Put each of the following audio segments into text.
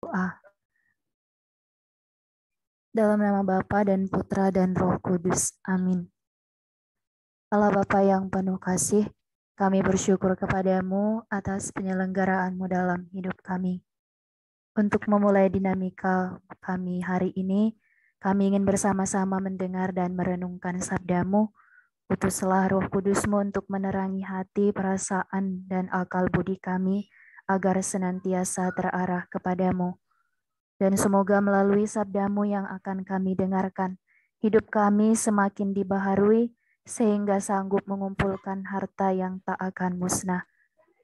doa. Dalam nama Bapa dan Putra dan Roh Kudus. Amin. Allah Bapa yang penuh kasih, kami bersyukur kepadamu atas penyelenggaraanmu dalam hidup kami. Untuk memulai dinamika kami hari ini, kami ingin bersama-sama mendengar dan merenungkan sabdamu. Utuslah Roh Kudusmu untuk menerangi hati, perasaan, dan akal budi kami, agar senantiasa terarah kepadamu. Dan semoga melalui sabdamu yang akan kami dengarkan, hidup kami semakin dibaharui, sehingga sanggup mengumpulkan harta yang tak akan musnah.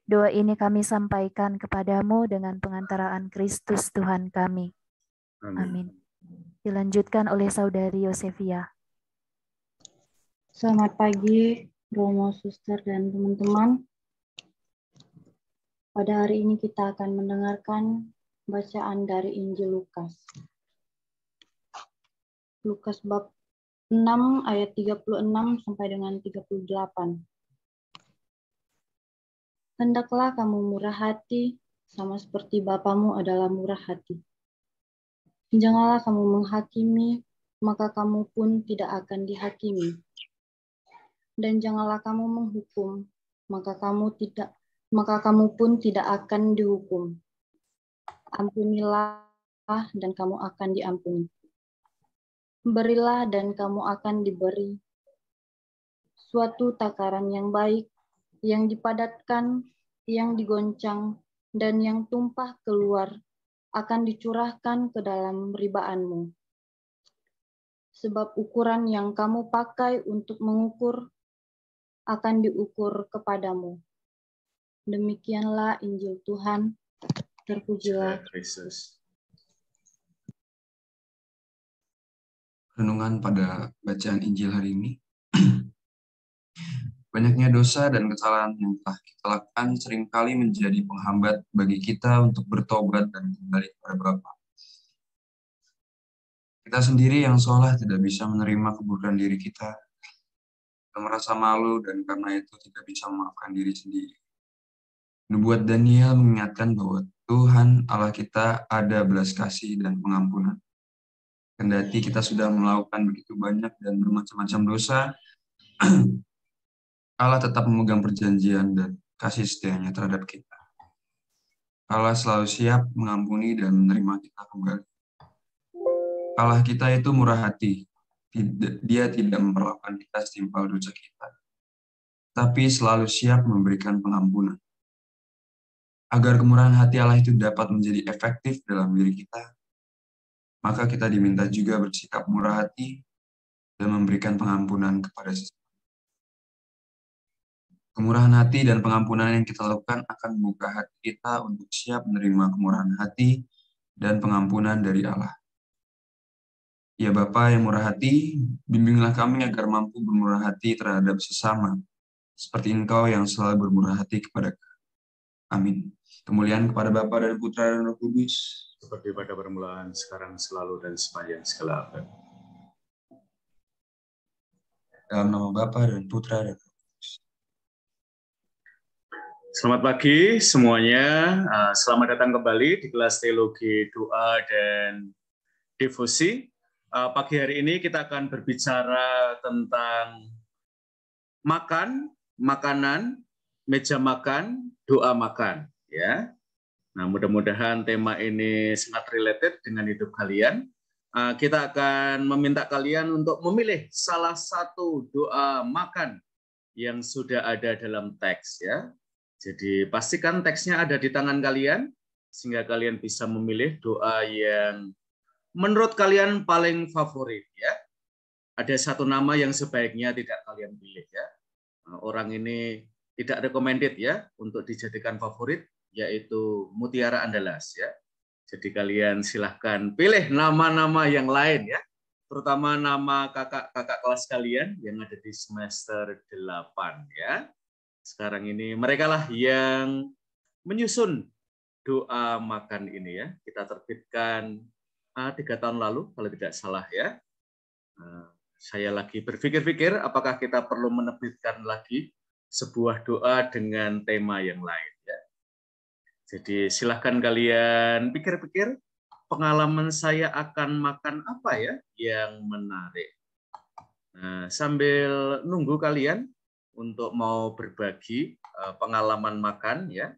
Doa ini kami sampaikan kepadamu dengan pengantaraan Kristus Tuhan kami. Amin. Dilanjutkan oleh Saudari Yosefia. Selamat pagi, Romo, Suster, dan teman-teman. Pada hari ini kita akan mendengarkan bacaan dari Injil Lukas. Lukas bab 6 ayat 36 sampai dengan 38. Hendaklah kamu murah hati, sama seperti Bapamu adalah murah hati. Janganlah kamu menghakimi, maka kamu pun tidak akan dihakimi. Dan janganlah kamu menghukum, maka kamu pun tidak akan dihukum. Ampunilah dan kamu akan diampuni. Berilah dan kamu akan diberi. Suatu takaran yang baik, yang dipadatkan, yang digoncang, dan yang tumpah keluar, akan dicurahkan ke dalam ribaanmu. Sebab ukuran yang kamu pakai untuk mengukur, akan diukur kepadamu. Demikianlah Injil Tuhan. Terpujilah Kristus. Renungan pada bacaan Injil hari ini. Banyaknya dosa dan kesalahan yang telah kita lakukan seringkali menjadi penghambat bagi kita untuk bertobat dan kembali kepada Bapa. Kita sendiri yang seolah tidak bisa menerima keburukan diri kita. Kita merasa malu dan karena itu tidak bisa memaafkan diri sendiri. Nubuat Daniel mengingatkan bahwa Tuhan Allah kita ada belas kasih dan pengampunan. Kendati kita sudah melakukan begitu banyak dan bermacam-macam dosa, Allah tetap memegang perjanjian dan kasih setianya terhadap kita. Allah selalu siap mengampuni dan menerima kita kembali. Allah kita itu murah hati. Dia tidak memperlakukan kita setimpal dosa kita, tapi selalu siap memberikan pengampunan. Agar kemurahan hati Allah itu dapat menjadi efektif dalam diri kita, maka kita diminta juga bersikap murah hati dan memberikan pengampunan kepada sesama. Kemurahan hati dan pengampunan yang kita lakukan akan membuka hati kita untuk siap menerima kemurahan hati dan pengampunan dari Allah. Ya Bapa yang murah hati, bimbinglah kami agar mampu bermurah hati terhadap sesama, seperti Engkau yang selalu bermurah hati kepada kami. Amin. Kemuliaan kepada Bapa dan Putra dan Roh Kudus, seperti pada permulaan, sekarang, selalu, dan sepanjang segala abad. Dalam nama Bapa dan Putra dan Roh Kudus. Selamat pagi semuanya. Selamat datang kembali di kelas teologi doa dan devosi. Pagi hari ini kita akan berbicara tentang makan, makanan, meja makan, doa makan. Ya. Nah, mudah-mudahan tema ini sangat related dengan hidup kalian. Kita akan meminta kalian untuk memilih salah satu doa makan yang sudah ada dalam teks. Ya. Jadi pastikan teksnya ada di tangan kalian, sehingga kalian bisa memilih doa yang menurut kalian paling favorit. Ya. Ada satu nama yang sebaiknya tidak kalian pilih. Ya. Orang ini tidak recommended ya untuk dijadikan favorit, yaitu Mutiara Andalas. Ya. Jadi kalian silahkan pilih nama-nama yang lain ya, terutama nama kakak-kakak kelas kalian yang ada di semester 8 ya. Sekarang ini mereka lah yang menyusun doa makan ini ya. Kita terbitkan 3 tahun lalu kalau tidak salah ya. Saya lagi berpikir-pikir apakah kita perlu menerbitkan lagi sebuah doa dengan tema yang lain ya. Jadi silahkan kalian pikir-pikir pengalaman saya akan makan apa ya yang menarik. Nah, sambil nunggu kalian untuk mau berbagi pengalaman makan ya.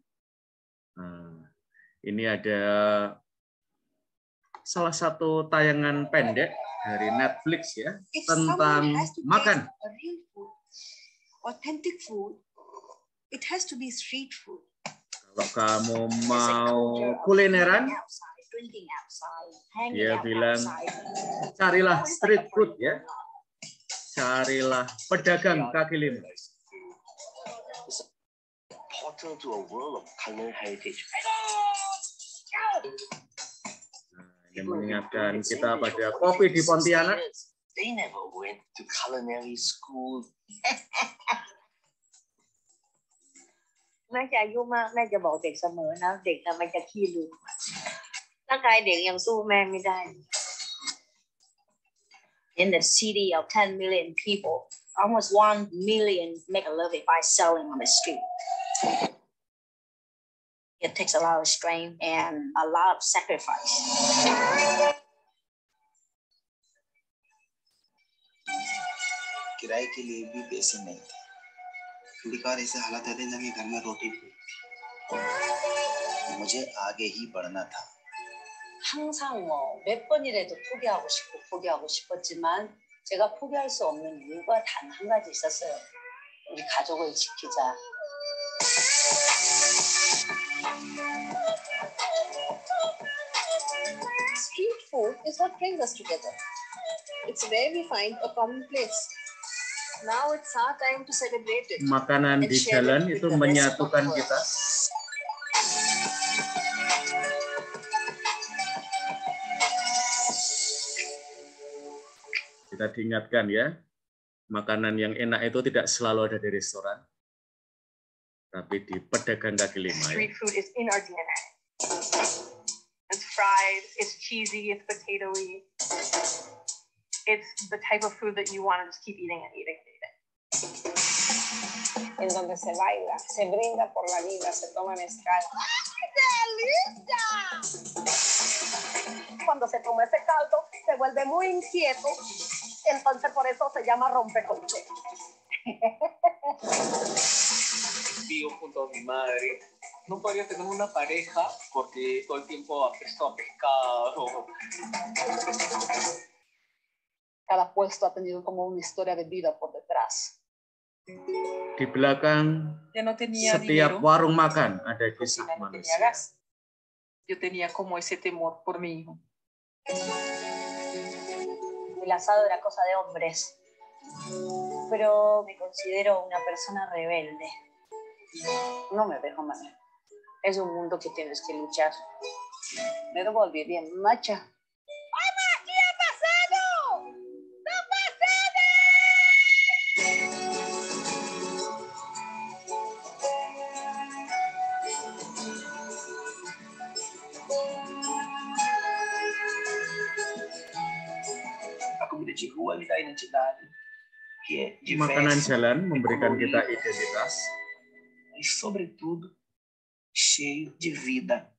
Nah, ini ada salah satu tayangan pendek dari Netflix ya tentang makan. Authentic food, it has to be street food. Kalau kamu mau kulineran, dia bilang carilah street food ya, carilah pedagang kaki lima. Portal to a world of culinary heritage. Yang mengingatkan kita pada kopi di Pontianak. They never went to culinary school. แม่จะอายุมากแม่จะบอกเด็กเสมอนะเด็กทำไมจะขี้ลืมร่างกายเด็กยังสู้แม่ไม่ได้ In the city of 10 million people, almost 1 million make a living by selling on the street. It takes a lot of strength and a lot of sacrifice. किराए के लिए भी पैसे नहीं थे। थोड़ी बार ऐसे हालात आते जब घर में रोटी मुझे आगे ही बढ़ना था। 항상 몇 번이라도 포기하고 싶었지만 제가 포기할 수 없는 이유가 단 한 가지 있었어요. 우리 가족을 지키자. Street food is what brings us together. It's where we find a common place. Now it's our time to celebrate it. Makanan di jalan itu menyatukan kita. Kita diingatkan ya, makanan yang enak itu tidak selalu ada di restoran, tapi di pedagang kaki lima. Street food is in our DNA. It's fried, it's cheesy, it's potatoey. It's the type of food that you want to just keep eating and eating and eating. En donde se baila, se brinda por la vida, se toma mezcal. ¡Ay, delicia! Cuando se toma ese caldo, se vuelve muy inquieto, entonces por eso se llama rompecolchón. Vivo junto a mi madre. No podría tener una pareja porque todo el tiempo apesto a pescado. Cada puesto ha tenido como una historia de vida por detrás. Di belakang setiap warung makan ada kisah manusia. Yo tenía como ese temor por mi hijo. El asado era cosa de hombres, pero me considero una persona rebelde. No me dejo mal. Es un mundo que tienes que luchar. Me devolví bien macha. ¡Mamá, qué ha pasado! ¡No pasado! Comida de rua me dá identidade, que é diversa. Makanan jalan memberikan kita identitas. E sobretudo cheio de vida.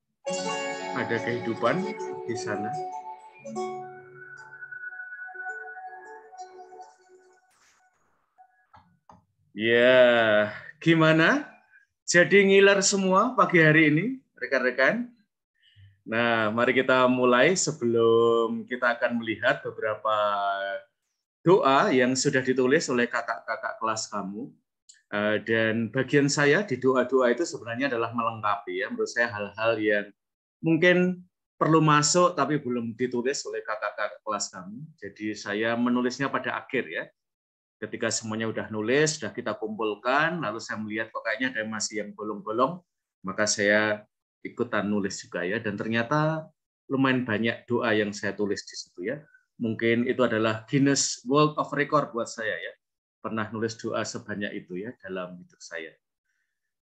Ada kehidupan di sana. Ya, gimana? Jadi ngiler semua pagi hari ini, rekan-rekan? Nah, mari kita mulai sebelum kita akan melihat beberapa doa yang sudah ditulis oleh kakak-kakak kelas kamu. Dan bagian saya di doa-doa itu sebenarnya adalah melengkapi ya, menurut saya hal-hal yang mungkin perlu masuk tapi belum ditulis oleh kakak-kakak kelas kamu. Jadi saya menulisnya pada akhir ya. Ketika semuanya udah nulis, sudah kita kumpulkan, lalu saya melihat kok kayaknya ada masih yang bolong-bolong, maka saya ikutan nulis juga ya, dan ternyata lumayan banyak doa yang saya tulis di situ ya. Mungkin itu adalah Guinness World of Record buat saya ya. Pernah nulis doa sebanyak itu ya dalam hidup saya.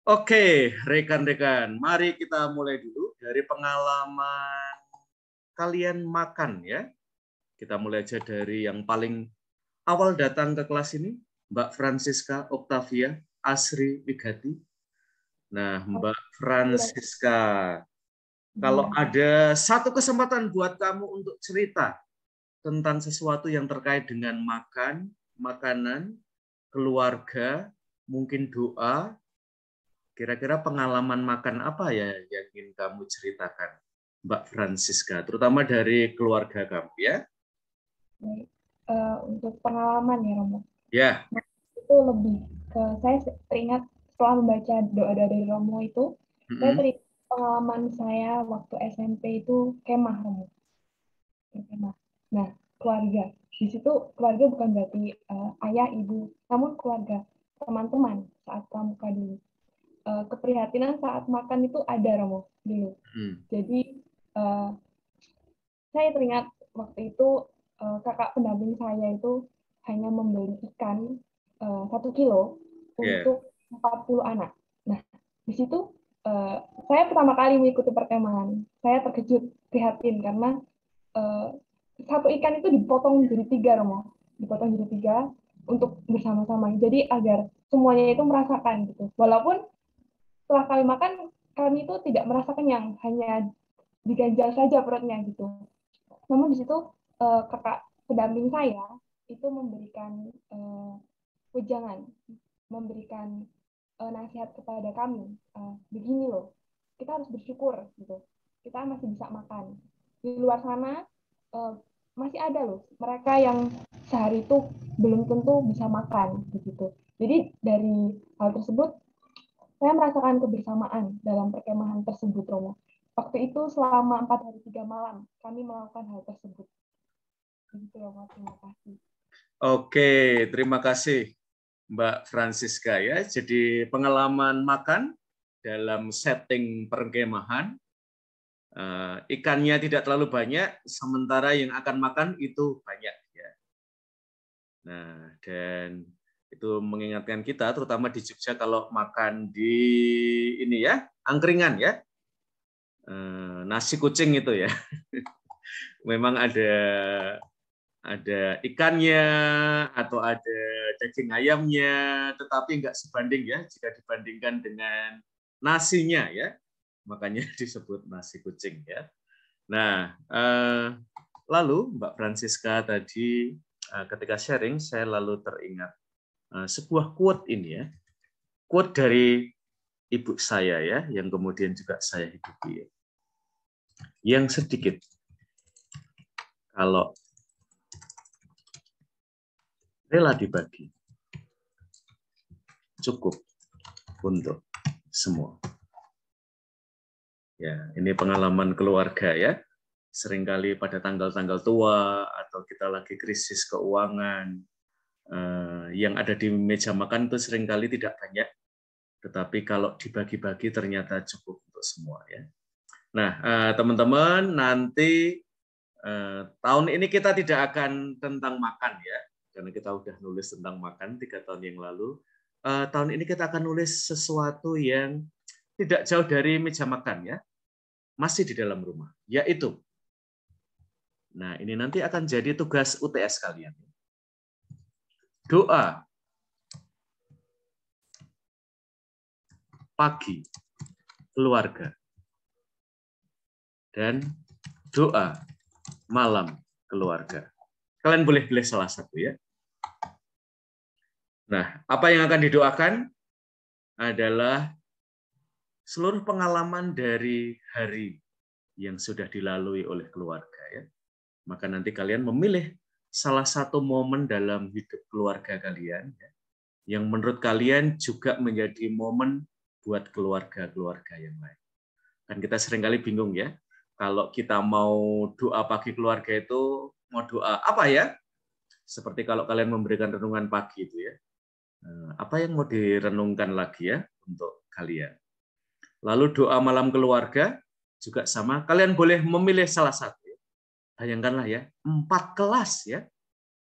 Oke, rekan-rekan, mari kita mulai dulu dari pengalaman kalian makan ya. Kita mulai aja dari yang paling awal datang ke kelas ini, Mbak Francisca Octavia Asri Wigati. Nah, Mbak Francisca, Kalau ada satu kesempatan buat kamu untuk cerita tentang sesuatu yang terkait dengan makan, makanan, keluarga, mungkin doa, kira-kira pengalaman makan apa ya yang ingin kamu ceritakan, Mbak Francisca, terutama dari keluarga kamu ya? Untuk pengalaman ya Romo. Ya. Nah, itu lebih ke saya teringat setelah membaca doa-doa dari Romo itu, saya teringat pengalaman saya waktu SMP itu kemah Romo. Kemah. Nah, keluarga. Di situ keluarga bukan berarti ayah, ibu, namun keluarga, teman-teman saat pramuka dulu. Keprihatinan saat makan itu ada Romo dulu. Jadi saya teringat waktu itu kakak pendamping saya itu hanya membeli ikan 1 kilo untuk 40 anak. Nah, di situ saya pertama kali mengikuti perkemahan. Saya terkejut, prihatin karena satu ikan itu dipotong jadi 3 Romo. Dipotong jadi 3 untuk bersama-sama. Jadi agar semuanya itu merasakan gitu. Walaupun setelah kami makan, kami itu tidak merasa kenyang, hanya diganjal saja perutnya gitu. Namun di situ kakak pendamping saya itu memberikan wejangan, memberikan nasihat kepada kami, begini loh, kita harus bersyukur gitu, kita masih bisa makan. Di luar sana masih ada loh mereka yang sehari itu belum tentu bisa makan begitu. Jadi dari hal tersebut saya merasakan kebersamaan dalam perkemahan tersebut, Romo. Waktu itu selama 4 hari 3 malam kami melakukan hal tersebut. Begitu, Romo. Terima kasih. Oke, terima kasih Mbak Francisca ya. Jadi pengalaman makan dalam setting perkemahan, ikannya tidak terlalu banyak, sementara yang akan makan itu banyak ya. Nah, dan itu mengingatkan kita, terutama di Jogja kalau makan di ini ya, angkringan ya, nasi kucing itu ya, memang ada ikannya atau ada daging ayamnya, tetapi nggak sebanding ya jika dibandingkan dengan nasinya ya, makanya disebut nasi kucing ya. Nah, lalu Mbak Francisca tadi ketika sharing, saya lalu teringat sebuah quote ini ya, quote dari ibu saya ya, yang kemudian juga saya hidupi ya. Yang sedikit, kalau rela dibagi, cukup untuk semua. Ya, ini pengalaman keluarga ya. Seringkali pada tanggal-tanggal tua atau kita lagi krisis keuangan, yang ada di meja makan itu seringkali tidak banyak, tetapi kalau dibagi-bagi ternyata cukup untuk semua ya. Nah, teman-teman, nanti tahun ini kita tidak akan tentang makan ya, karena kita udah nulis tentang makan 3 tahun yang lalu. Tahun ini kita akan nulis sesuatu yang tidak jauh dari meja makan ya, masih di dalam rumah, yaitu, nah ini nanti akan jadi tugas UTS kalian. Doa pagi keluarga dan doa malam keluarga. Kalian boleh pilih salah satu ya. Nah, apa yang akan didoakan adalah seluruh pengalaman dari hari yang sudah dilalui oleh keluarga ya. Maka nanti kalian memilih salah satu momen dalam hidup keluarga kalian ya, yang menurut kalian juga menjadi momen buat keluarga-keluarga yang lain. Kan kita seringkali bingung ya, kalau kita mau doa pagi keluarga itu mau doa apa ya? Seperti kalau kalian memberikan renungan pagi itu ya, apa yang mau direnungkan lagi ya untuk kalian. Lalu doa malam keluarga juga sama, kalian boleh memilih salah satu. Bayangkanlah ya, 4 kelas ya,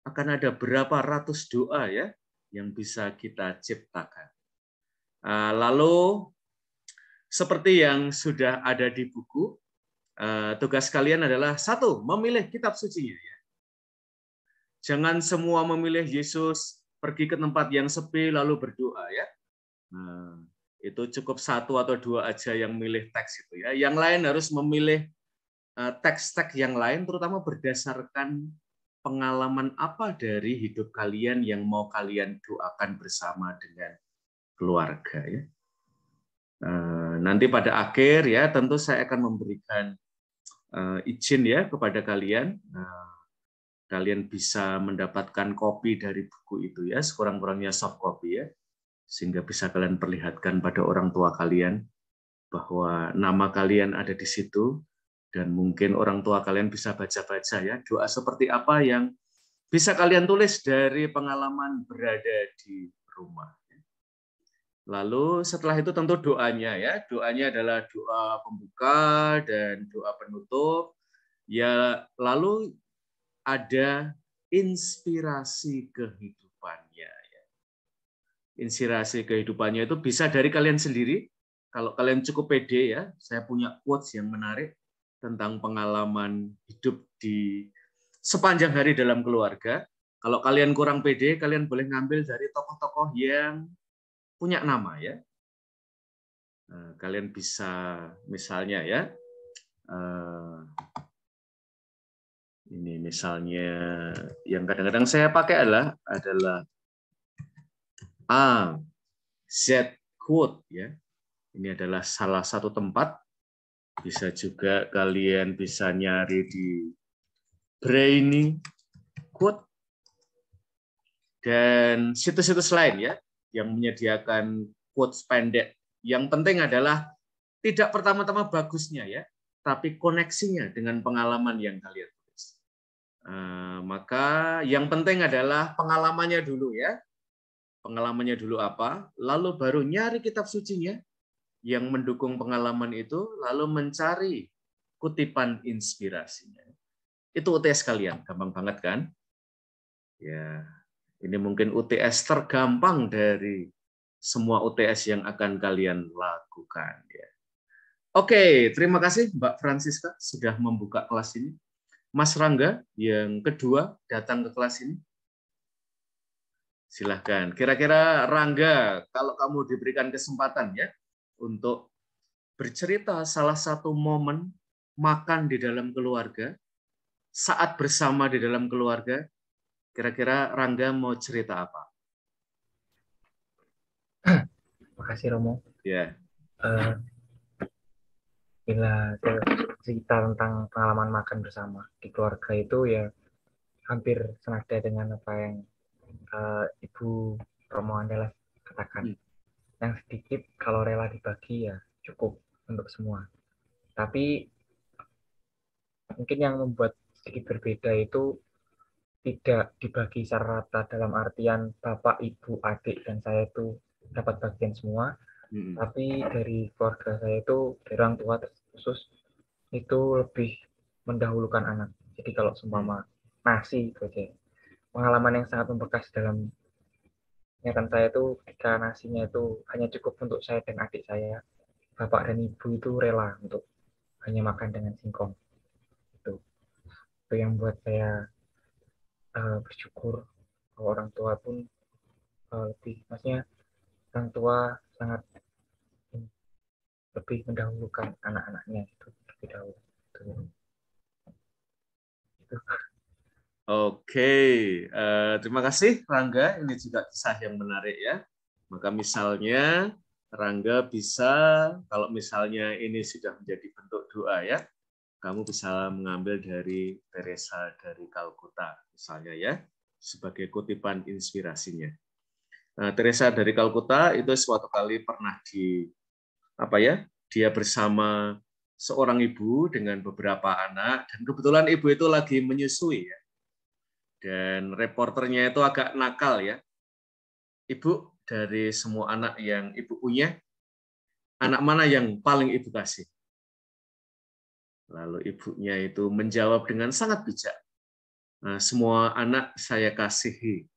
akan ada berapa ratus doa ya yang bisa kita ciptakan. Lalu seperti yang sudah ada di buku, tugas kalian adalah 1, memilih kitab suci-nya ya. Jangan semua memilih Yesus pergi ke tempat yang sepi lalu berdoa ya. Itu cukup 1 atau 2 aja yang milih teks itu ya. Yang lain harus memilih teks-teks yang lain, terutama berdasarkan pengalaman apa dari hidup kalian yang mau kalian doakan bersama dengan keluarga ya. Nanti pada akhir ya tentu saya akan memberikan izin ya kepada kalian. Kalian bisa mendapatkan kopi dari buku itu ya, sekurang-kurangnya soft copy ya. Sehingga bisa kalian perlihatkan pada orang tua kalian bahwa nama kalian ada di situ, dan mungkin orang tua kalian bisa baca-baca ya doa seperti apa yang bisa kalian tulis dari pengalaman berada di rumah. Lalu setelah itu tentu doanya ya, doanya adalah doa pembuka dan doa penutup. Ya, lalu ada inspirasi kehidupannya. Inspirasi kehidupannya itu bisa dari kalian sendiri. Kalau kalian cukup pede ya, saya punya quotes yang menarik tentang pengalaman hidup di sepanjang hari dalam keluarga. Kalau kalian kurang pede, kalian boleh ngambil dari tokoh-tokoh yang punya nama ya. Kalian bisa misalnya ya, ini misalnya yang kadang-kadang saya pakai adalah Z quote ya. Ini adalah salah satu tempat. Bisa juga kalian bisa nyari di Brainy quote dan situs-situs lain ya yang menyediakan quotes pendek. Yang penting adalah tidak pertama-tama bagusnya ya, tapi koneksinya dengan pengalaman yang kalian tulis. Maka yang penting adalah pengalamannya dulu ya. Pengalamannya dulu apa, lalu baru nyari kitab sucinya yang mendukung pengalaman itu, lalu mencari kutipan inspirasinya. Itu UTS kalian, gampang banget kan? Ya, ini mungkin UTS tergampang dari semua UTS yang akan kalian lakukan. Ya. Oke, terima kasih Mbak Francisca sudah membuka kelas ini. Mas Rangga yang kedua datang ke kelas ini. Silahkan. Kira-kira Rangga, kalau kamu diberikan kesempatan ya untuk bercerita salah satu momen makan di dalam keluarga, saat bersama di dalam keluarga, kira-kira Rangga mau cerita apa? Makasih Romo. Ya. Bila cerita tentang pengalaman makan bersama di keluarga itu ya hampir senada dengan apa yang Ibu Romo Andela katakan. Yang sedikit kalau rela dibagi ya cukup untuk semua. Tapi mungkin yang membuat sedikit berbeda itu tidak dibagi secara rata dalam artian bapak, ibu, adik, dan saya itu dapat bagian semua. Tapi dari keluarga saya itu, dari orang tua khusus, itu lebih mendahulukan anak. Jadi kalau seumpama nasi itu aja. Pengalaman yang sangat membekas dalam ingatan saya itu ketika nasinya itu hanya cukup untuk saya dan adik saya, bapak dan ibu itu rela untuk hanya makan dengan singkong. Itu yang buat saya bersyukur bahwa orang tua pun lebih, maksudnya orang tua sangat lebih mendahulukan anak-anaknya itu lebih dahulu. Itu. Oke, terima kasih Rangga. Ini juga kisah yang menarik ya. Maka misalnya Rangga bisa, kalau misalnya ini sudah menjadi bentuk doa ya, kamu bisa mengambil dari Teresa dari Kalkuta misalnya ya, sebagai kutipan inspirasinya. Nah, Teresa dari Kalkuta itu suatu kali pernah dia bersama seorang ibu dengan beberapa anak, dan kebetulan ibu itu lagi menyusui ya. Dan reporternya itu agak nakal ya. Ibu, dari semua anak yang ibu punya, anak mana yang paling ibu kasih? Lalu ibunya itu menjawab dengan sangat bijak. Nah, semua anak saya kasihi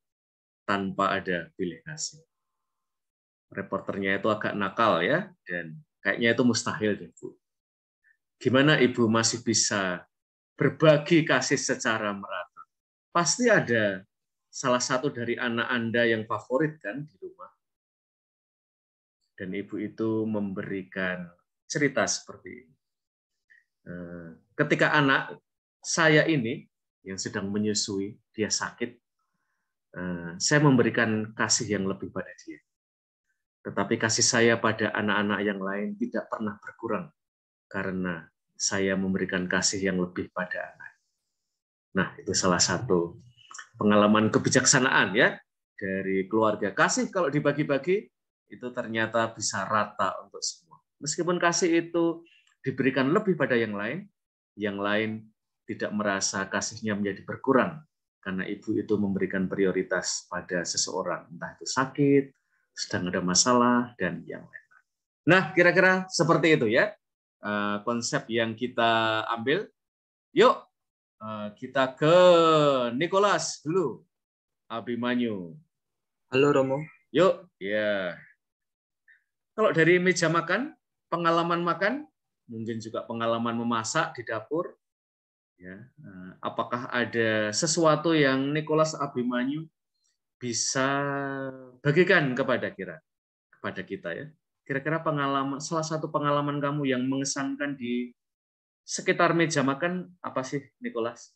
tanpa ada pilih kasih. Reporternya itu agak nakal ya, dan kayaknya itu mustahil deh Bu. Gimana ibu masih bisa berbagi kasih secara merata? Pasti ada salah satu dari anak Anda yang favorit kan di rumah. Dan ibu itu memberikan cerita seperti ini. Ketika anak saya ini yang sedang menyusui, dia sakit, saya memberikan kasih yang lebih pada dia. Tetapi kasih saya pada anak-anak yang lain tidak pernah berkurang karena saya memberikan kasih yang lebih pada anak. Nah, itu salah satu pengalaman kebijaksanaan ya dari keluarga. Kasih kalau dibagi-bagi itu ternyata bisa rata untuk semua. Meskipun kasih itu diberikan lebih pada yang lain tidak merasa kasihnya menjadi berkurang karena ibu itu memberikan prioritas pada seseorang, entah itu sakit, sedang ada masalah, dan yang lain. Nah, kira-kira seperti itu ya konsep yang kita ambil. Yuk, kita ke Nicholas dulu, Abimanyu. Halo Romo. Yuk, ya. Kalau dari meja makan, pengalaman makan, mungkin juga pengalaman memasak di dapur, ya. Apakah ada sesuatu yang Nicholas Abimanyu bisa bagikan kepada kita ya? Kira-kira pengalaman, salah satu pengalaman kamu yang mengesankan di sekitar meja makan apa sih, Nicholas?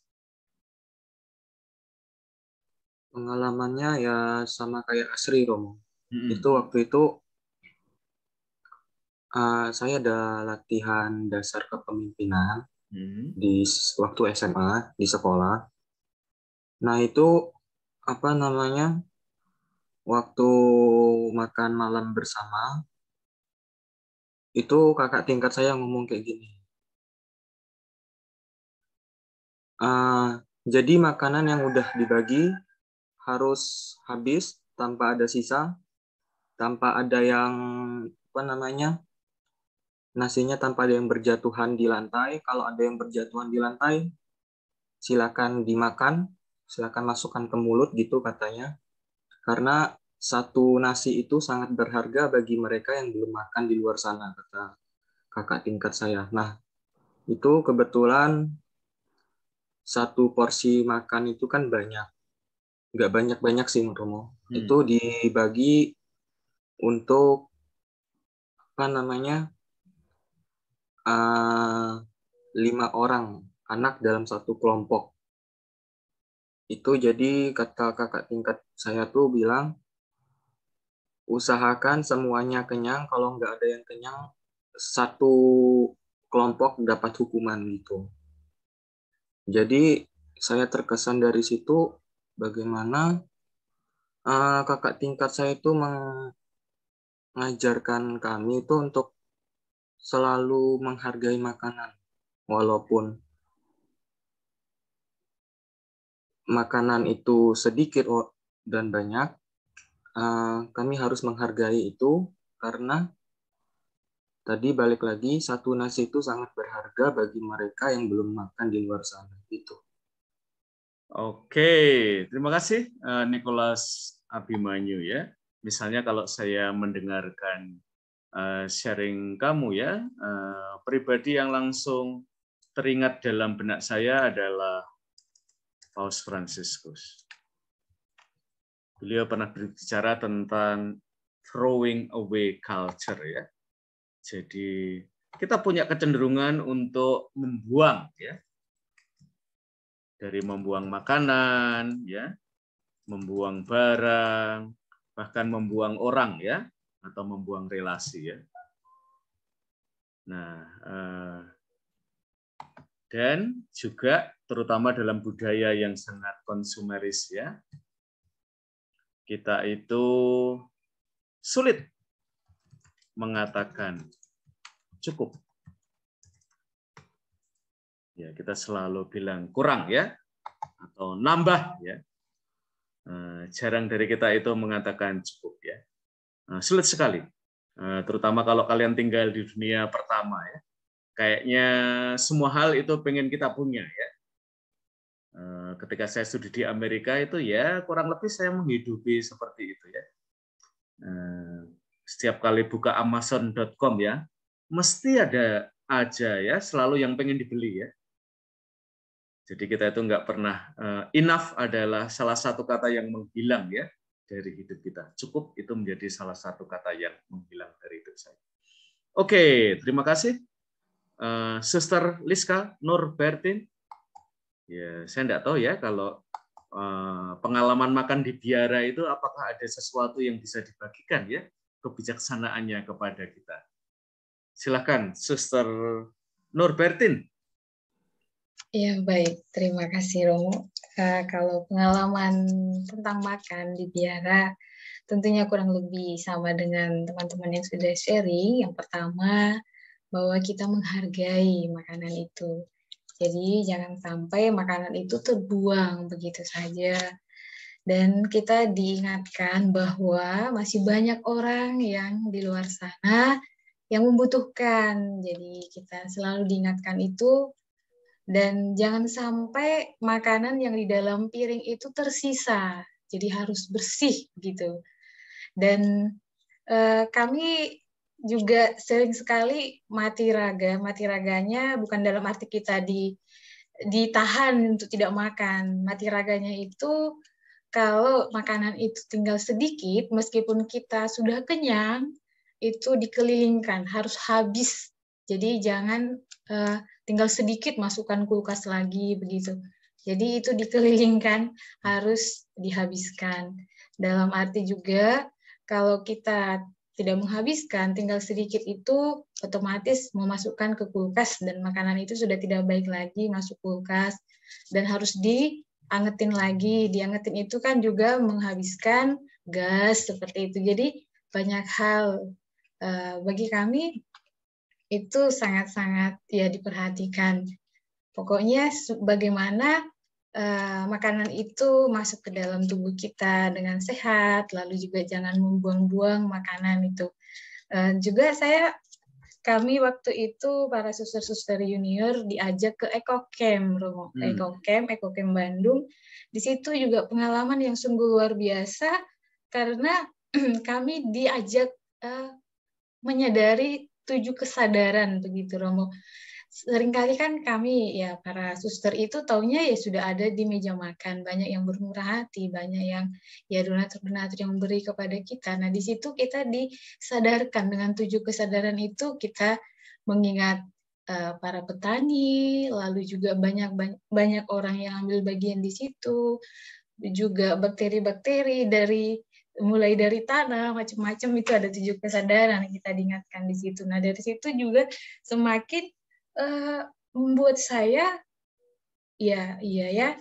Pengalamannya ya sama kayak Asri, Romo. Itu waktu itu saya ada latihan dasar kepemimpinan di waktu SMA di sekolah. Nah itu apa namanya, waktu makan malam bersama itu kakak tingkat saya ngomong kayak gini. Jadi makanan yang udah dibagi harus habis tanpa ada sisa, tanpa ada yang apa namanya, nasinya tanpa ada yang berjatuhan di lantai. Kalau ada yang berjatuhan di lantai, silakan dimakan, silakan masukkan ke mulut gitu katanya. Karena satu nasi itu sangat berharga bagi mereka yang belum makan di luar sana, kata kakak tingkat saya. Nah, itu kebetulan satu porsi makan itu kan banyak. Nggak banyak-banyak sih, Romo. Itu dibagi untuk apa namanya, 5 orang anak dalam satu kelompok. Itu jadi kata kakak tingkat saya tuh bilang, usahakan semuanya kenyang, kalau nggak ada yang kenyang, satu kelompok dapat hukuman gitu. Jadi saya terkesan dari situ bagaimana kakak tingkat saya itu mengajarkan kami itu untuk selalu menghargai makanan. Walaupun makanan itu sedikit dan banyak, kami harus menghargai itu karena tadi balik lagi, satu nasi itu sangat berharga bagi mereka yang belum makan di luar sana. Gitu. Oke, terima kasih Nicholas Abimanyu ya. Misalnya kalau saya mendengarkan sharing kamu ya, pribadi yang langsung teringat dalam benak saya adalah Paus Fransiskus. Beliau pernah berbicara tentang throwing away culture ya. Jadi kita punya kecenderungan untuk membuang ya. Dari membuang makanan ya, membuang barang, bahkan membuang orang ya, atau membuang relasi ya. Nah, dan juga terutama dalam budaya yang sangat konsumeris ya, kita itu sulit mengatakan cukup. Ya, kita selalu bilang kurang ya, atau nambah ya. Jarang dari kita itu mengatakan cukup ya. Sulit sekali, terutama kalau kalian tinggal di dunia pertama ya. Kayaknya semua hal itu pengen kita punya ya. Ketika saya studi di Amerika itu ya kurang lebih saya menghidupi seperti itu ya. Setiap kali buka Amazon.com ya, mesti ada aja ya, selalu yang pengen dibeli ya. Jadi kita itu nggak pernah, enough adalah salah satu kata yang menghilang ya dari hidup kita. Cukup itu menjadi salah satu kata yang menghilang dari hidup saya. Oke, terima kasih. Sister Liska Nurbertin. Ya, saya tidak tahu ya kalau pengalaman makan di biara itu apakah ada sesuatu yang bisa dibagikan ya kebijaksanaannya kepada kita. Silakan, Sister Nurbertin. Ya, baik. Terima kasih, Romo. Kalau pengalaman tentang makan di biara, tentunya kurang lebih sama dengan teman-teman yang sudah sharing. Yang pertama, bahwa kita menghargai makanan itu. Jadi, jangan sampai makanan itu terbuang begitu saja. Dan kita diingatkan bahwa masih banyak orang yang di luar sana yang membutuhkan. Jadi, kita selalu diingatkan itu. Dan jangan sampai makanan yang di dalam piring itu tersisa, jadi harus bersih gitu. Dan kami juga sering sekali mati raga. Mati raganya bukan dalam arti kita ditahan untuk tidak makan. Mati raganya itu kalau makanan itu tinggal sedikit, meskipun kita sudah kenyang, itu dikelilingkan, harus habis. Jadi jangan tinggal sedikit masukkan kulkas lagi begitu. Jadi itu dikelilingkan, harus dihabiskan. Dalam arti juga kalau kita tidak menghabiskan, tinggal sedikit itu otomatis memasukkan ke kulkas dan makanan itu sudah tidak baik lagi masuk kulkas dan harus diangetin lagi. Diangetin itu kan juga menghabiskan gas seperti itu. Jadi banyak hal bagi kami itu sangat-sangat ya diperhatikan. Pokoknya bagaimana makanan itu masuk ke dalam tubuh kita dengan sehat, lalu juga jangan membuang-buang makanan itu. Juga kami waktu itu para suster-suster junior diajak ke EcoCamp, Romo. EcoCamp Bandung. Di situ juga pengalaman yang sungguh luar biasa karena kami diajak menyadari 7 kesadaran begitu, Romo. Seringkali kan kami ya para suster itu taunya ya sudah ada di meja makan, banyak yang bermurah hati, banyak yang ya donatur-donatur yang memberi kepada kita. Nah, di situ kita disadarkan dengan 7 kesadaran itu, kita mengingat para petani, lalu juga banyak orang yang ambil bagian di situ, juga bakteri-bakteri mulai dari tanah, macam-macam itu ada 7 kesadaran yang kita diingatkan di situ. Nah, dari situ juga semakin membuat saya, ya, yang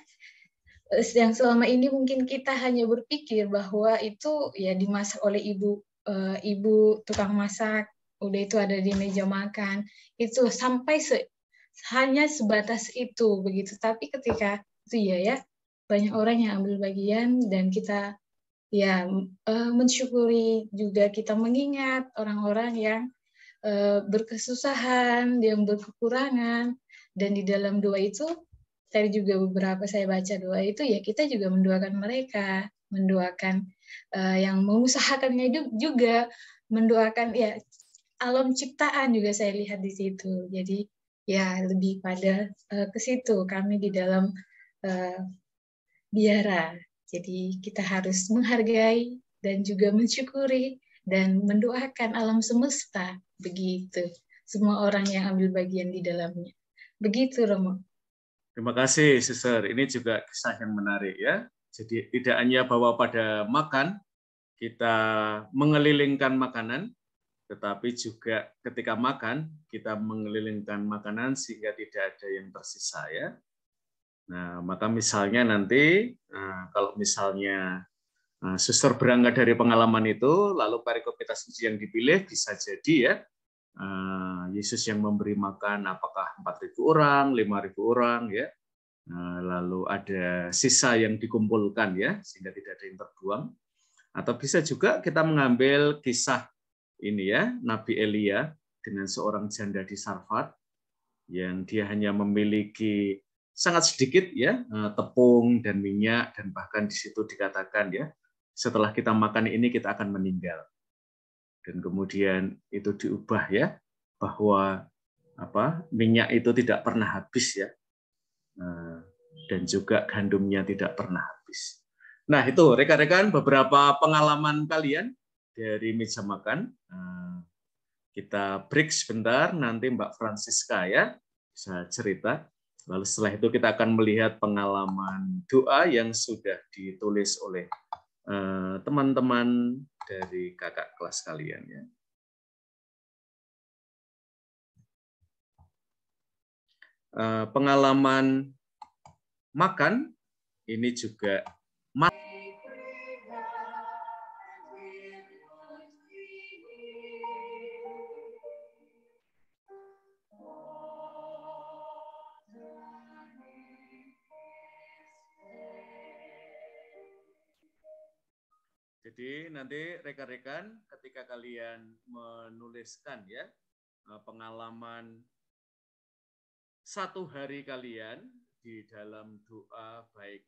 selama ini mungkin kita hanya berpikir bahwa itu ya dimasak oleh ibu tukang masak, udah itu ada di meja makan, itu sampai hanya sebatas itu begitu. Tapi ketika itu ya banyak orang yang ambil bagian dan kita ya mensyukuri juga, kita mengingat orang-orang yang berkesusahan, yang berkekurangan, dan di dalam doa itu saya juga saya baca doa itu ya kita juga mendoakan mereka, mendoakan yang mengusahakannya juga, mendoakan ya alam ciptaan juga saya lihat di situ. Jadi ya lebih pada ke situ kami di dalam biara. Jadi kita harus menghargai dan juga mensyukuri dan mendoakan alam semesta, begitu. Semua orang yang ambil bagian di dalamnya. Begitu, Romo. Terima kasih, Sister. Ini juga kisah yang menarik ya. Jadi tidak hanya bahwa pada makan, kita mengelilingkan makanan, tetapi juga ketika makan, kita mengelilingkan makanan sehingga tidak ada yang tersisa ya. Nah, maka misalnya nanti, kalau misalnya suster berangkat dari pengalaman itu, lalu perikopita suci yang dipilih bisa jadi ya, Yesus yang memberi makan apakah 4.000 orang, 5.000 orang ya, lalu ada sisa yang dikumpulkan ya, sehingga tidak ada yang terbuang. Atau bisa juga kita mengambil kisah ini ya, Nabi Elia dengan seorang janda di Sarfat, yang dia hanya memiliki sangat sedikit ya, tepung dan minyak, dan bahkan di situ dikatakan ya, setelah kita makan ini kita akan meninggal. Dan kemudian itu diubah ya, bahwa minyak itu tidak pernah habis ya, dan juga gandumnya tidak pernah habis. Nah, itu rekan-rekan beberapa pengalaman kalian dari meja makan. Kita break sebentar, nanti Mbak Francisca ya bisa cerita. Lalu setelah itu kita akan melihat pengalaman doa yang sudah ditulis oleh teman-teman dari kakak kelas kalian ya. Pengalaman makan ini juga jadi nanti rekan-rekan ketika kalian menuliskan ya pengalaman satu hari kalian di dalam doa, baik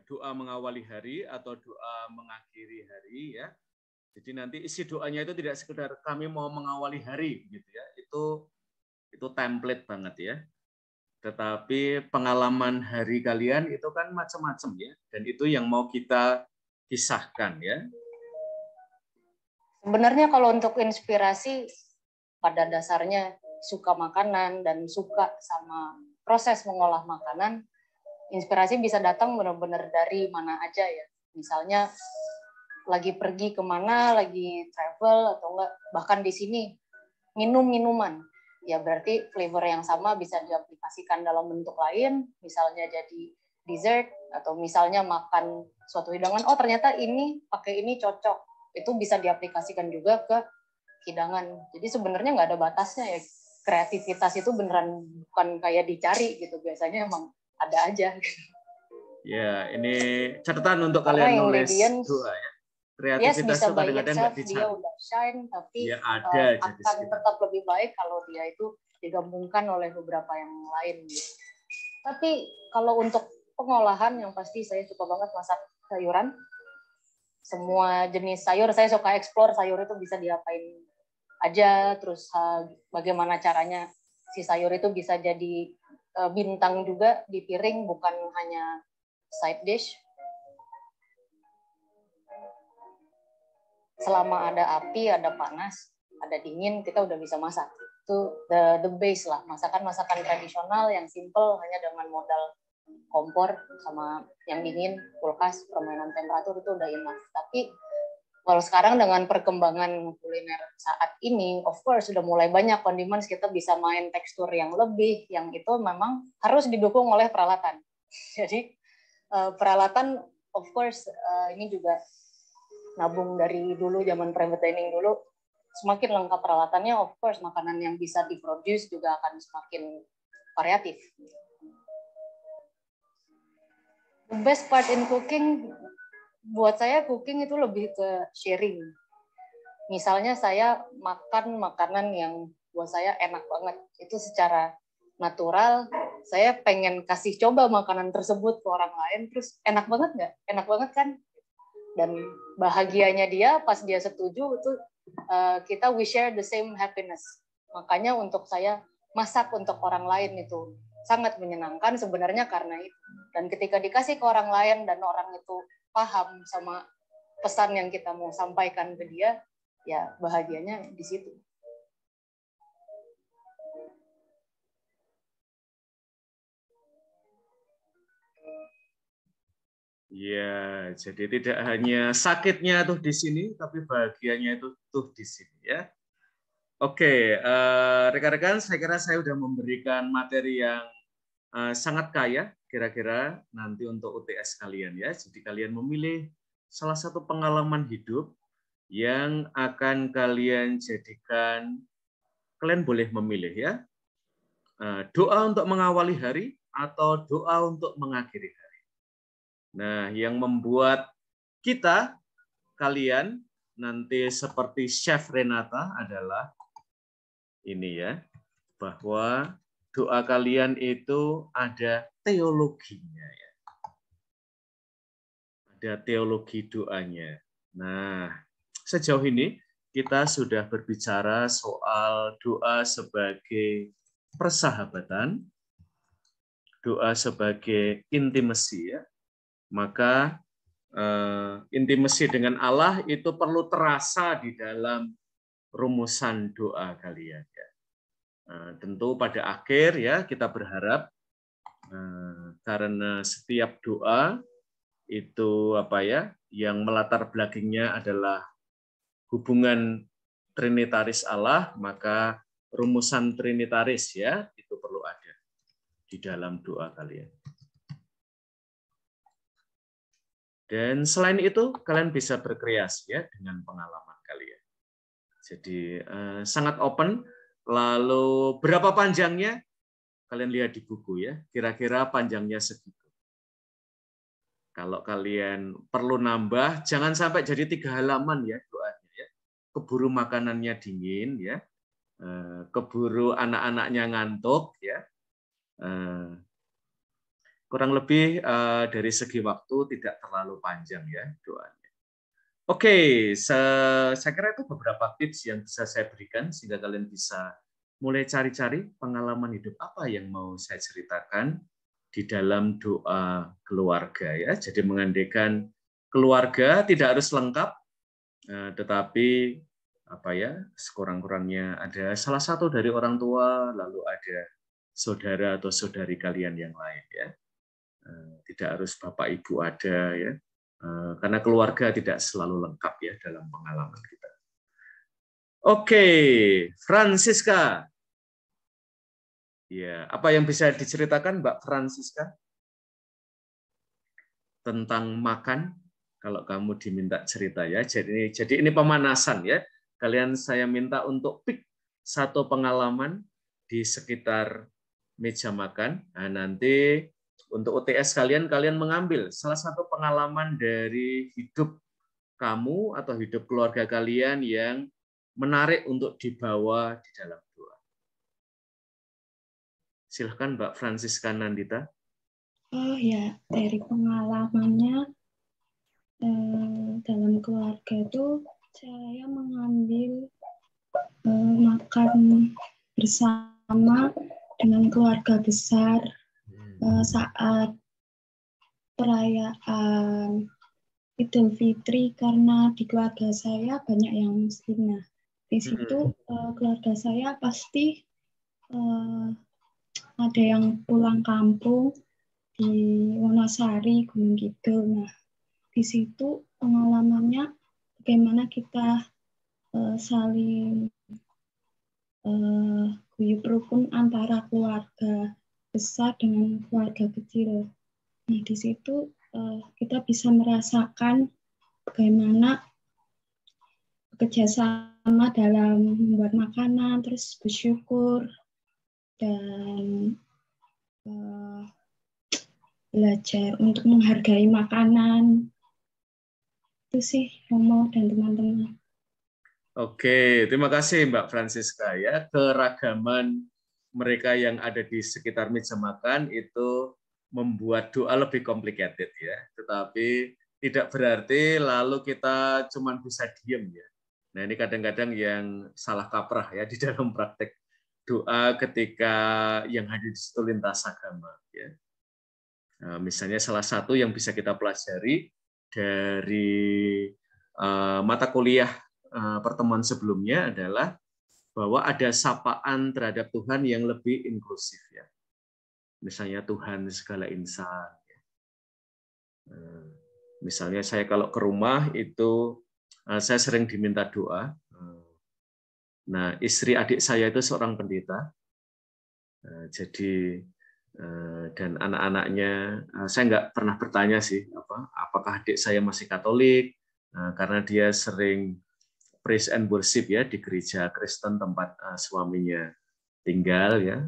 doa mengawali hari atau doa mengakhiri hari ya. Jadi nanti isi doanya itu tidak sekedar kami mau mengawali hari gitu ya. Itu template banget ya. Tetapi pengalaman hari kalian itu kan macam-macam ya, dan itu yang mau kita kisahkan ya. Sebenarnya kalau untuk inspirasi pada dasarnya suka makanan dan suka sama proses mengolah makanan, inspirasi bisa datang benar-benar dari mana aja ya. Misalnya lagi pergi kemana, lagi travel atau enggak, bahkan di sini minum minuman. Ya berarti flavor yang sama bisa diaplikasikan dalam bentuk lain, misalnya jadi dessert atau misalnya makan suatu hidangan, oh ternyata ini pakai ini cocok. Itu bisa diaplikasikan juga ke hidangan. Jadi sebenarnya nggak ada batasnya ya. Kreativitas itu beneran bukan kayak dicari gitu, biasanya emang ada aja. Ya, ini catatan untuk kalian nulis doa ya. Kreativitas bisa itu kadang-kadang nggak dicari. Dia udah shine, tapi ya, ada, akan tetap lebih baik kalau dia itu digabungkan oleh beberapa yang lain. Gitu. Tapi kalau untuk pengolahan yang pasti saya suka banget masak sayuran. Semua jenis sayur saya suka explore, sayur itu bisa diapain aja, terus bagaimana caranya si sayur itu bisa jadi bintang juga di piring, bukan hanya side dish. Selama ada api, ada panas, ada dingin, kita udah bisa masak. Itu the base lah, masakan-masakan tradisional yang simple hanya dengan modal kompor sama yang dingin, kulkas, permainan temperatur itu udah enough. Tapi kalau sekarang dengan perkembangan kuliner saat ini, of course sudah mulai banyak condiments, kita bisa main tekstur yang lebih, yang itu memang harus didukung oleh peralatan. Jadi peralatan of course ini juga nabung dari dulu zaman private dining dulu, semakin lengkap peralatannya, of course makanan yang bisa diproduce juga akan semakin variatif. The best part in cooking, buat saya cooking itu lebih ke sharing. Misalnya saya makan makanan yang buat saya enak banget, itu secara natural, saya pengen kasih coba makanan tersebut ke orang lain, terus enak banget nggak? Enak banget kan? Dan bahagianya dia pas dia setuju itu we share the same happiness. Makanya untuk saya masak untuk orang lain itu sangat menyenangkan sebenarnya karena itu. Dan ketika dikasih ke orang lain dan orang itu paham sama pesan yang kita mau sampaikan ke dia, ya bahagianya di situ. Ya, jadi tidak hanya sakitnya tuh di sini, tapi bahagianya itu tuh di sini ya. Oke, rekan-rekan, saya kira saya sudah memberikan materi yang sangat kaya kira-kira nanti untuk UTS kalian ya. Jadi kalian memilih salah satu pengalaman hidup yang akan kalian jadikan, kalian boleh memilih ya. Doa untuk mengawali hari atau doa untuk mengakhiri hari. Nah, yang membuat kita, kalian, nanti seperti Chef Renata adalah ini ya, bahwa doa kalian itu ada teologinya ya. Ada teologi doanya. Nah, sejauh ini kita sudah berbicara soal doa sebagai persahabatan, doa sebagai intimacy ya. Maka intimasi dengan Allah itu perlu terasa di dalam rumusan doa kalian. Ya. Tentu pada akhir ya kita berharap karena setiap doa itu yang melatar belakangnya adalah hubungan trinitaris Allah, maka rumusan trinitaris ya itu perlu ada di dalam doa kalian. Dan selain itu kalian bisa berkreasi ya dengan pengalaman kalian. Jadi sangat open. Lalu berapa panjangnya? Kalian lihat di buku ya. Kira-kira panjangnya segitu. Kalau kalian perlu nambah, jangan sampai jadi 3 halaman ya doanya ya. Keburu makanannya dingin ya. Keburu anak-anaknya ngantuk ya. Kurang lebih dari segi waktu tidak terlalu panjang ya doanya. Oke, saya kira itu beberapa tips yang bisa saya berikan sehingga kalian bisa mulai cari-cari pengalaman hidup apa yang mau saya ceritakan di dalam doa keluarga ya. Jadi mengandaikan keluarga tidak harus lengkap, tetapi sekurang-kurangnya ada salah satu dari orang tua, lalu ada saudara atau saudari kalian yang lain ya. Tidak harus bapak ibu ada ya. Karena keluarga tidak selalu lengkap ya dalam pengalaman kita. Oke, Francisca. Ya, apa yang bisa diceritakan Mbak Francisca tentang makan? Kalau kamu diminta cerita ya. Jadi ini pemanasan ya. Kalian saya minta untuk pick satu pengalaman di sekitar meja makan. Nah, nanti untuk UTS kalian mengambil salah satu pengalaman dari hidup kamu atau hidup keluarga kalian yang menarik untuk dibawa di dalam doa. Silahkan Mbak Francisca Nandita. Oh ya, dari pengalamannya dalam keluarga itu saya mengambil makan bersama dengan keluarga besar saat perayaan Idul Fitri, karena di keluarga saya banyak yang Muslim. Nah, di situ keluarga saya pasti ada yang pulang kampung di Wonosari, Gunung Kidul. Nah, di situ pengalamannya bagaimana kita saling guyub rukun antara keluarga besar dengan keluarga kecil. Nah, di situ kita bisa merasakan bagaimana kerjasama dalam membuat makanan, terus bersyukur, dan belajar untuk menghargai makanan. Itu sih, Romo dan teman-teman. Oke, terima kasih Mbak Francisca ya. Keragaman mereka yang ada di sekitar meja makan itu membuat doa lebih complicated ya. Tetapi tidak berarti lalu kita cuma bisa diem ya. Nah, ini kadang-kadang yang salah kaprah ya di dalam praktek doa ketika yang hadir di situ lintas agama ya. Nah, misalnya salah satu yang bisa kita pelajari dari mata kuliah pertemuan sebelumnya adalah bahwa ada sapaan terhadap Tuhan yang lebih inklusif ya. Misalnya Tuhan segala insan. Misalnya saya kalau ke rumah itu saya sering diminta doa. Nah, istri adik saya itu seorang pendeta. Jadi dan anak-anaknya saya nggak pernah bertanya sih apakah adik saya masih Katolik, karena dia sering praise and worship ya di gereja Kristen tempat suaminya tinggal ya.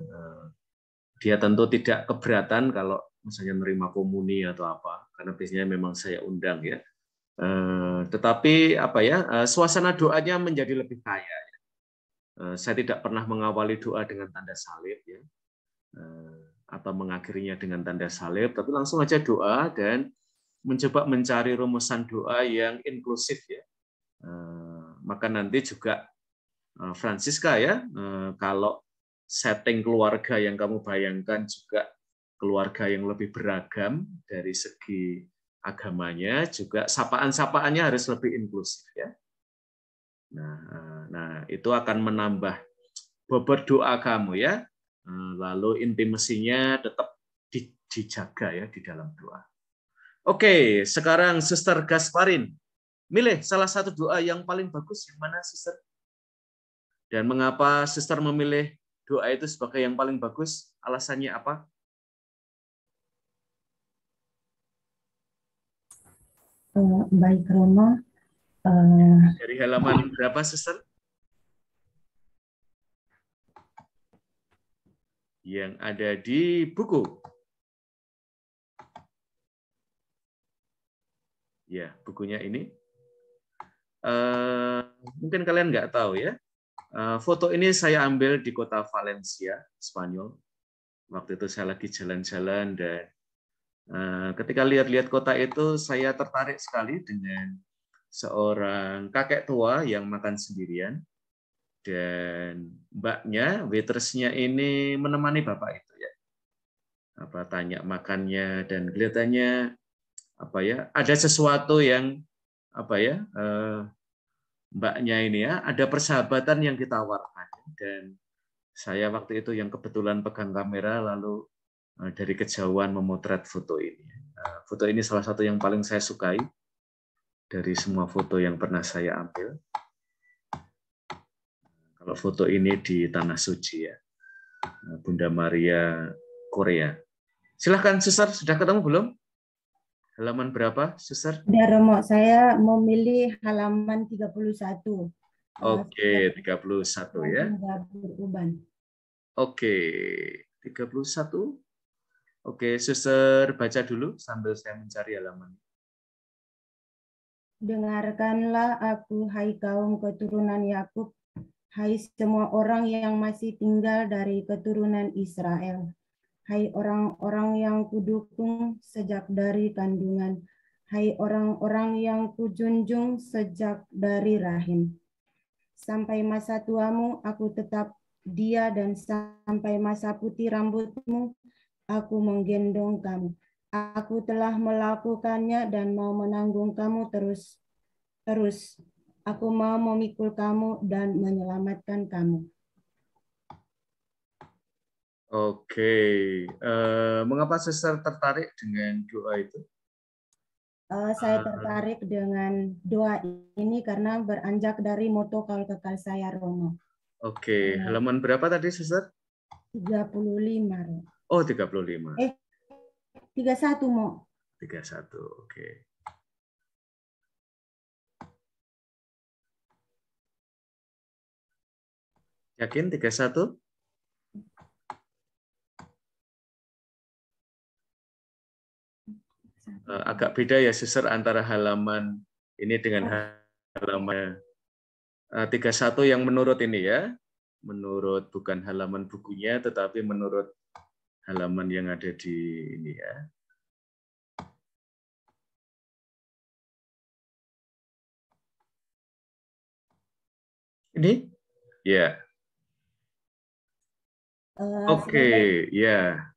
Dia tentu tidak keberatan kalau misalnya menerima komuni atau apa, karena biasanya memang saya undang ya. Tetapi suasana doanya menjadi lebih kaya. Ya. Saya tidak pernah mengawali doa dengan tanda salib ya, atau mengakhirinya dengan tanda salib, tapi langsung aja doa dan mencoba mencari rumusan doa yang inklusif ya. Maka nanti juga Francisca ya, kalau setting keluarga yang kamu bayangkan juga keluarga yang lebih beragam dari segi agamanya, juga sapaan-sapaannya harus lebih inklusif ya. Nah, itu akan menambah bobot doa kamu ya. Lalu intimasinya tetap dijaga ya di dalam doa. Oke, sekarang Sister Gasparin. Milih salah satu doa yang paling bagus yang mana, Sister? Dan mengapa Sister memilih doa itu sebagai yang paling bagus? Alasannya apa? Baik, Romo. Dari halaman berapa, Sister? Yang ada di buku. Ya, bukunya ini. Mungkin kalian nggak tahu ya. Foto ini saya ambil di kota Valencia, Spanyol. Waktu itu saya lagi jalan-jalan dan ketika lihat-lihat kota itu, saya tertarik sekali dengan seorang kakek tua yang makan sendirian. Dan mbaknya, waitersnya ini menemani bapak itu ya. Tanya makannya dan kelihatannya ada sesuatu yang mbaknya ini ya, ada persahabatan yang ditawarkan. Dan saya waktu itu yang kebetulan pegang kamera, lalu dari kejauhan memotret foto ini. Foto ini salah satu yang paling saya sukai dari semua foto yang pernah saya ambil. Kalau foto ini di Tanah Suci ya, Bunda Maria, Korea. Silahkan, Suster, sudah ketemu belum? Halaman berapa, Suster? Ya, Romo, saya memilih halaman 31. Oke, 31 ya. Oke, 31. Oke, Suster baca dulu sambil saya mencari halaman. Dengarkanlah aku, hai kaum keturunan Yakub, hai semua orang yang masih tinggal dari keturunan Israel. Hai orang-orang yang kudukung sejak dari kandungan. Hai orang-orang yang kujunjung sejak dari rahim. Sampai masa tuamu aku tetap dia, dan sampai masa putih rambutmu aku menggendong kamu. Aku telah melakukannya dan mau menanggung kamu terus. Aku mau memikul kamu dan menyelamatkan kamu. Oke, mengapa Sister tertarik dengan doa itu? Saya tertarik dengan doa ini karena beranjak dari moto Kau Kekal saya, Romo. Oke, halaman berapa tadi, Sister? 35. Oh, 35. 31, Mo. 31, oke. Yakin 31? Agak beda ya, Sister, antara halaman ini dengan halaman 31 yang menurut ini ya. Menurut bukan halaman bukunya, tetapi menurut halaman yang ada di ini ya. Ini? Ya. Oke, ya.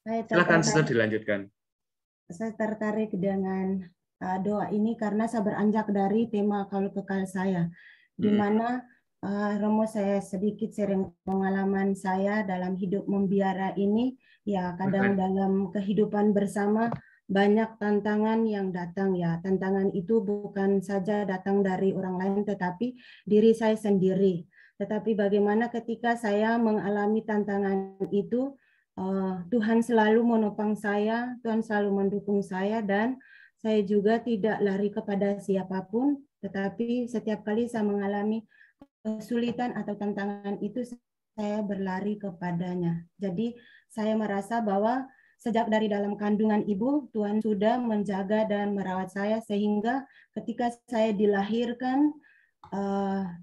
Silakan Sister dilanjutkan. Saya tertarik dengan doa ini karena saya beranjak dari tema Kau Kekal saya, di mana Romo, saya sedikit sharing pengalaman saya dalam hidup membiara ini. Ya, kadang dalam kehidupan bersama banyak tantangan yang datang ya. Tantangan itu bukan saja datang dari orang lain, tetapi diri saya sendiri. Tetapi bagaimana ketika saya mengalami tantangan itu, Tuhan selalu menopang saya, Tuhan selalu mendukung saya, dan saya juga tidak lari kepada siapapun, tetapi setiap kali saya mengalami kesulitan atau tantangan itu, saya berlari kepadanya. Jadi saya merasa bahwa sejak dari dalam kandungan ibu, Tuhan sudah menjaga dan merawat saya, sehingga ketika saya dilahirkan,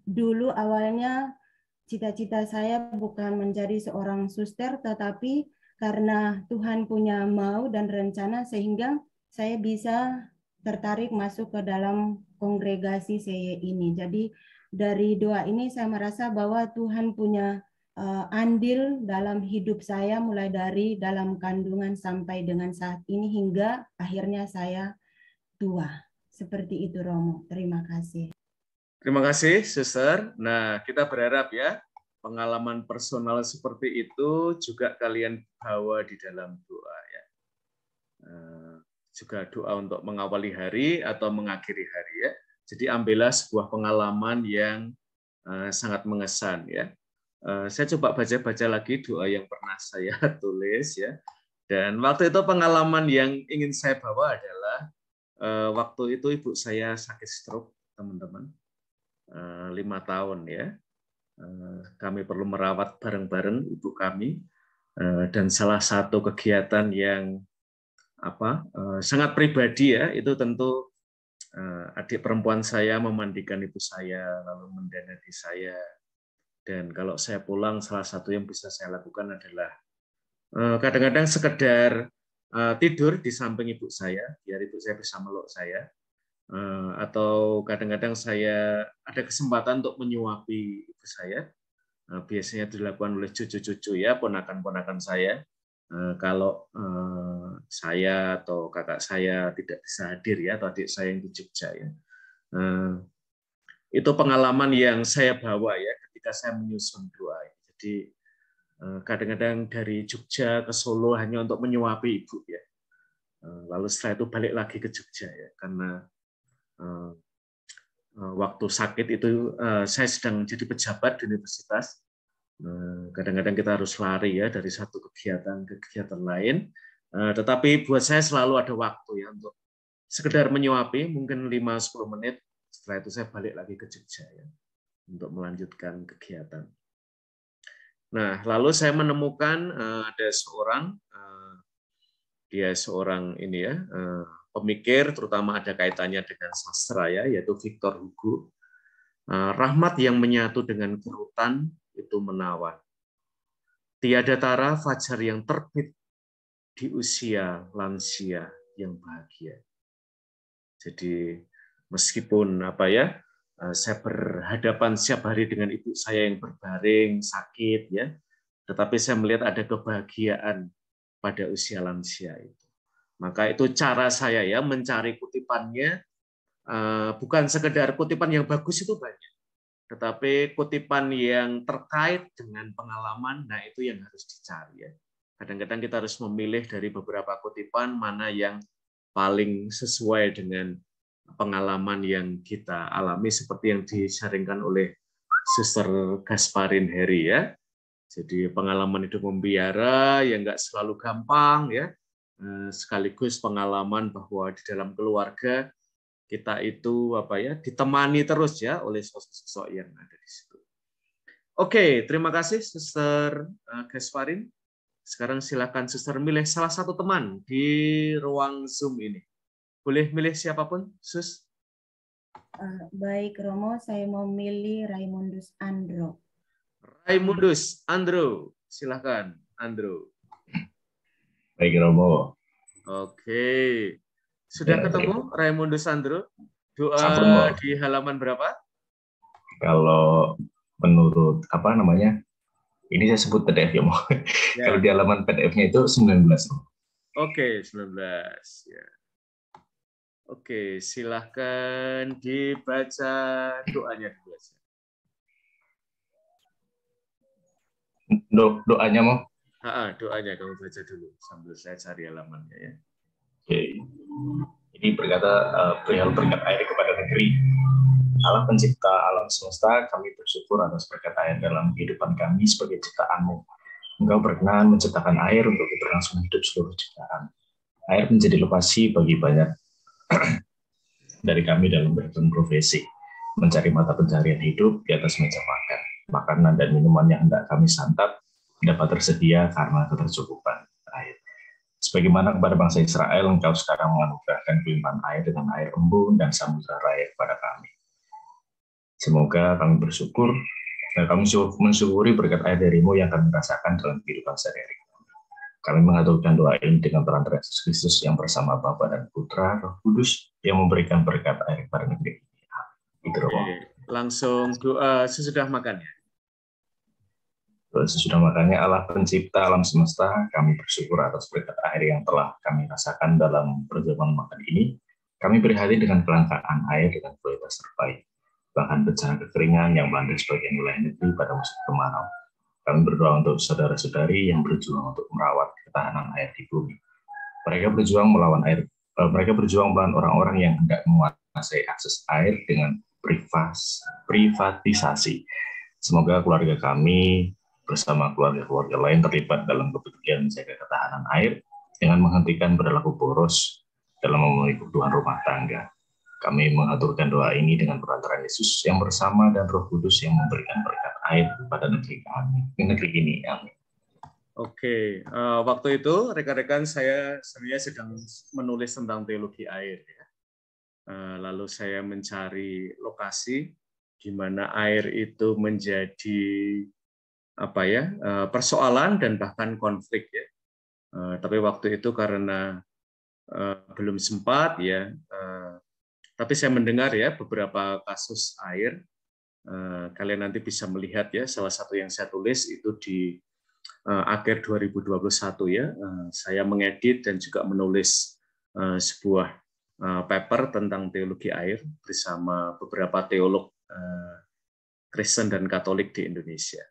dulu awalnya cita-cita saya bukan menjadi seorang suster, tetapi karena Tuhan punya mau dan rencana, sehingga saya bisa tertarik masuk ke dalam kongregasi CY ini. Jadi dari doa ini saya merasa bahwa Tuhan punya andil dalam hidup saya, mulai dari dalam kandungan sampai dengan saat ini, hingga akhirnya saya tua. Seperti itu Romo. Terima kasih. Terima kasih, Suster. Nah, kita berharap ya, pengalaman personal seperti itu juga kalian bawa di dalam doa ya. Juga doa untuk mengawali hari atau mengakhiri hari ya. Jadi ambillah sebuah pengalaman yang sangat mengesan ya. Saya coba baca-baca lagi doa yang pernah saya tulis ya. Dan waktu itu pengalaman yang ingin saya bawa adalah waktu itu ibu saya sakit stroke, teman-teman. 5 tahun ya. Kami perlu merawat bareng-bareng ibu kami. Dan salah satu kegiatan yang sangat pribadi ya, itu tentu adik perempuan saya memandikan ibu saya, lalu mendanani saya. Dan kalau saya pulang, salah satu yang bisa saya lakukan adalah kadang-kadang sekedar tidur di samping ibu saya, biar ibu saya bisa meluk saya. Atau kadang-kadang saya ada kesempatan untuk menyuapi ibu saya. Biasanya dilakukan oleh cucu-cucu ya, ponakan-ponakan saya. Kalau saya atau kakak saya tidak bisa hadir ya, atau adik saya yang di Jogja ya. Itu pengalaman yang saya bawa ya ketika saya menyusun doa. Jadi kadang-kadang dari Jogja ke Solo hanya untuk menyuapi ibu ya. Lalu setelah itu balik lagi ke Jogja ya, karena waktu sakit itu saya sedang jadi pejabat di universitas. Kadang-kadang kita harus lari ya dari satu kegiatan ke kegiatan lain. Tetapi buat saya selalu ada waktu ya untuk sekedar menyuapi, mungkin 5-10 menit. Setelah itu saya balik lagi ke Jogja ya untuk melanjutkan kegiatan. Nah, lalu saya menemukan ada seorang, dia seorang ini ya, pemikir, terutama ada kaitannya dengan sastra ya, yaitu Victor Hugo. Rahmat yang menyatu dengan kerutan itu menawan. Tiada tara fajar yang terbit di usia lansia yang bahagia. Jadi meskipun saya berhadapan setiap hari dengan ibu saya yang berbaring sakit ya, tetapi saya melihat ada kebahagiaan pada usia lansia itu. Maka itu cara saya ya mencari kutipannya, bukan sekedar kutipan yang bagus itu banyak, tetapi kutipan yang terkait dengan pengalaman, nah itu yang harus dicari ya. Kadang-kadang kita harus memilih dari beberapa kutipan mana yang paling sesuai dengan pengalaman yang kita alami, seperti yang disaringkan oleh Suster Gasparin Heri ya. Jadi pengalaman hidup membiara yang nggak selalu gampang ya, sekaligus pengalaman bahwa di dalam keluarga kita itu ditemani terus ya oleh sosok-sosok yang ada di situ. Oke, terima kasih Suster Gasparin. Sekarang silakan Suster milih salah satu teman di ruang Zoom ini. Boleh milih siapapun, Sus? Baik, Romo, saya mau milih Raimundus Andro. Raimundus Andro, silakan, Andro. Baik, Romo. Oke. Sudah ketemu Raimundus Andro? Doa Sampun, di halaman berapa? Kalau menurut ini saya sebut PDF ya, Mo. Ya. Kalau di halaman PDF-nya itu 19. Oke, 19 ya. Oke, silahkan dibaca doanya dulu. Doanya, Mo? Doanya kamu baca dulu sambil saya cari halamannya ya. Oke. Jadi perihal berkat air kepada negeri. Allah pencipta alam semesta, kami bersyukur atas berkat air dalam kehidupan kami sebagai ciptaan-Mu. Engkau berkenan menciptakan air untuk keberlangsungan hidup seluruh ciptaan. Air menjadi lokasi bagi banyak dari kami dalam beragam profesi, mencari mata pencarian hidup di atas meja makan. Makanan dan minuman yang hendak kami santap dapat tersedia karena ketercukupan air. Sebagaimana kepada bangsa Israel, Engkau sekarang menganugerahkan kelimpahan air dengan air embun dan samudera raya kepada kami. Semoga kami bersyukur dan kami mensyukuri berkat air dari-Mu yang kami rasakan dalam kehidupan sehari-hari. Kami mengaturkan doa ini dengan perantara Yesus Kristus yang bersama Bapa dan Putra, Roh Kudus yang memberikan berkat air kepada negeri ini. Itu Romo. Langsung doa sesudah makannya. Sesudah makannya, Allah pencipta alam semesta, kami bersyukur atas berkat air yang telah kami rasakan dalam perjamuan makan ini. Kami prihatin dengan kelangkaan air dengan kualitas terbaik, bahkan bencana kekeringan yang melanda sebagian wilayah negeri pada musim kemarau. Kami berdoa untuk saudara-saudari yang berjuang untuk merawat ketahanan air di bumi. Mereka berjuang melawan orang-orang yang hendak menguasai akses air dengan privatisasi. Semoga keluarga kami bersama keluarga-keluarga lain terlibat dalam kepedulian menjaga ketahanan air dengan menghentikan perilaku boros dalam memenuhi kebutuhan rumah tangga. Kami mengaturkan doa ini dengan perantaraan Yesus yang bersama dan Roh Kudus yang memberikan berkat air kepada negeri ini. Amin. Oke, waktu itu rekan-rekan saya sebenarnya sedang menulis tentang teologi air. Ya. Lalu saya mencari lokasi di mana air itu menjadi persoalan dan bahkan konflik ya. Tapi waktu itu karena belum sempat ya. Tapi saya mendengar ya beberapa kasus air. Kalian nanti bisa melihat ya. Salah satu yang saya tulis itu di akhir 2021 ya. Saya mengedit dan juga menulis sebuah paper tentang teologi air bersama beberapa teolog Kristen dan Katolik di Indonesia.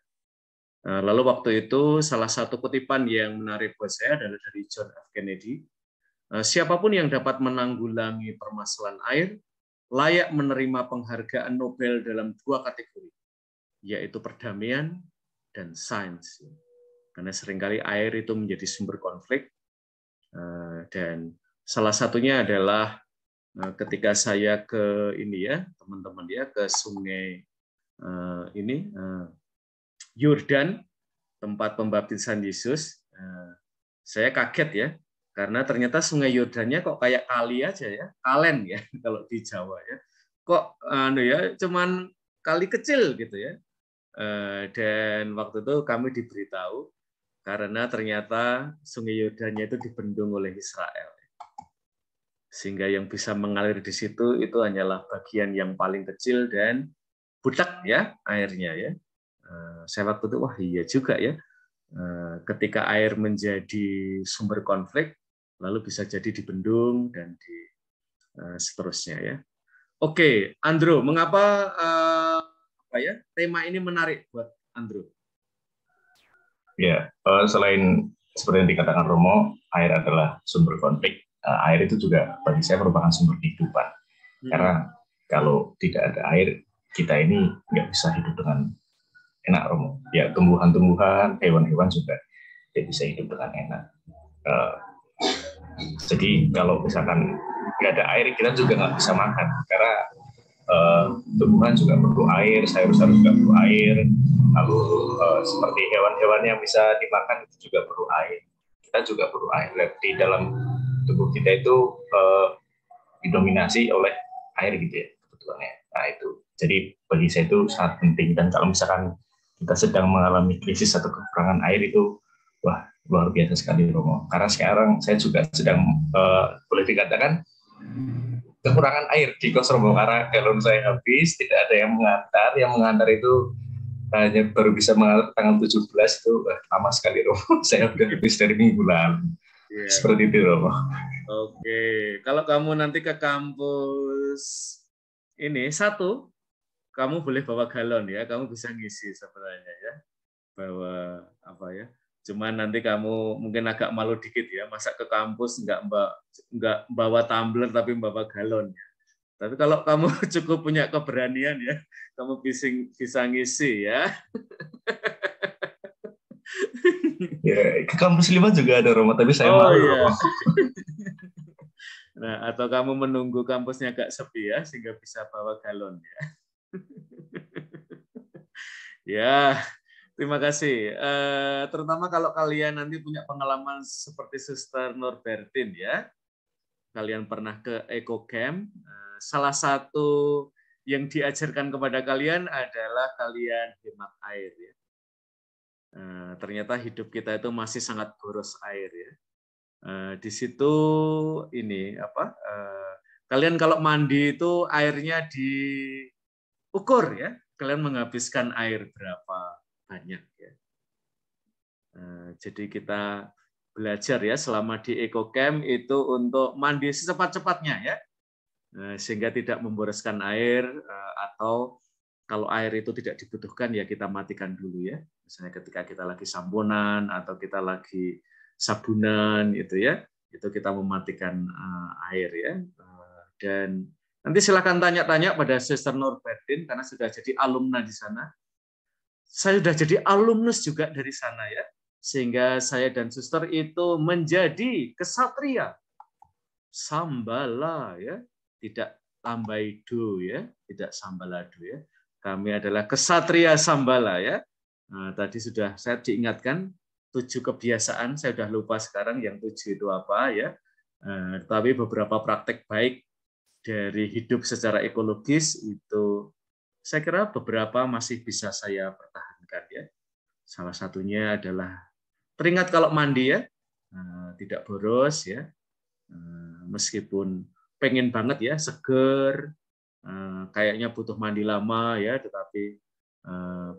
Lalu waktu itu salah satu kutipan yang menarik buat saya adalah dari John F. Kennedy. Siapapun yang dapat menanggulangi permasalahan air layak menerima penghargaan Nobel dalam 2 kategori, yaitu perdamaian dan sains. Karena seringkali air itu menjadi sumber konflik, dan salah satunya adalah ketika saya ke ini ya teman-teman ya ke sungai Yordan, tempat pembaptisan Yesus. Saya kaget ya, karena ternyata sungai Yordannya kok kayak kali aja ya, kalen ya kalau di Jawa ya. Kok cuman kali kecil gitu ya. Dan waktu itu kami diberitahu karena ternyata sungai Yordannya itu dibendung oleh Israel. Sehingga yang bisa mengalir di situ itu hanyalah bagian yang paling kecil dan butek ya airnya ya. Saya waktu itu wah iya juga ya. Ketika air menjadi sumber konflik, lalu bisa jadi dibendung dan seterusnya ya. Oke, Andrew, mengapa tema ini menarik buat Andrew? Ya, selain seperti yang dikatakan Romo, air adalah sumber konflik. Air itu juga bagi saya merupakan sumber kehidupan. Karena kalau tidak ada air, kita ini nggak bisa hidup dengan enak, Romo. Ya, tumbuhan-tumbuhan, hewan-hewan juga tidak bisa hidup dengan enak. Jadi kalau misalkan nggak ada air, kita juga nggak bisa makan. Karena tumbuhan juga perlu air, sayur-sayur juga perlu air. Lalu seperti hewan-hewan yang bisa dimakan itu juga perlu air. Kita juga perlu air. Di dalam tubuh kita itu didominasi oleh air gitu ya kebutuhannya. Nah itu, jadi bagi saya itu sangat penting. Dan kalau misalkan kita sedang mengalami krisis atau kekurangan air itu, wah luar biasa sekali Romo. Karena sekarang saya juga sedang boleh dikatakan kekurangan air di kos Romo, karena galon saya habis, tidak ada yang mengantar. Yang mengantar itu hanya baru bisa mengantar tanggal 17 itu lama sekali Romo. Saya sudah habis dari minggu lalu. Yeah. Seperti itu Romo. Oke, kalau kamu nanti ke kampus ini 1, kamu boleh bawa galon ya, kamu bisa ngisi sebenarnya ya, bawa apa ya. Cuman nanti kamu mungkin agak malu dikit ya, masa ke kampus nggak bawa tumbler tapi bawa galon ya. Tapi kalau kamu cukup punya keberanian ya, kamu bisa ngisi ya. Ya, ke kampus 5 juga ada Romo, tapi saya malu. Iya. Nah, atau kamu menunggu kampusnya agak sepi ya, sehingga bisa bawa galon ya. Ya, terima kasih. Terutama kalau kalian nanti punya pengalaman seperti Suster Norbertin ya, kalian pernah ke Eco Camp. Salah satu yang diajarkan kepada kalian adalah kalian hemat air ya. Ternyata hidup kita itu masih sangat boros air ya. Di situ ini kalian kalau mandi itu airnya diukur ya, kalian menghabiskan air berapa banyak ya. Jadi kita belajar ya selama di Eco Camp itu untuk mandi secepat-cepatnya ya. sehingga tidak memboroskan air, atau kalau air itu tidak dibutuhkan ya kita matikan dulu ya. Misalnya ketika kita lagi samponan atau kita lagi sabunan itu ya, itu kita mematikan air ya. Dan nanti silakan tanya-tanya pada Sister Norberdin karena sudah jadi alumna di sana. Saya sudah jadi alumnus juga dari sana ya. Sehingga saya dan Suster itu menjadi kesatria Sambala ya, tidak Tambaido ya, tidak Sambalado ya. Kami adalah kesatria Sambala ya. Nah, tadi sudah saya diingatkan 7 kebiasaan, saya sudah lupa sekarang yang 7 itu apa ya. Tapi beberapa praktek baik dari hidup secara ekologis itu saya kira beberapa masih bisa saya pertahankan ya. Salah satunya adalah teringat kalau mandi ya, tidak boros ya, meskipun pengen banget ya seger, kayaknya butuh mandi lama ya, tetapi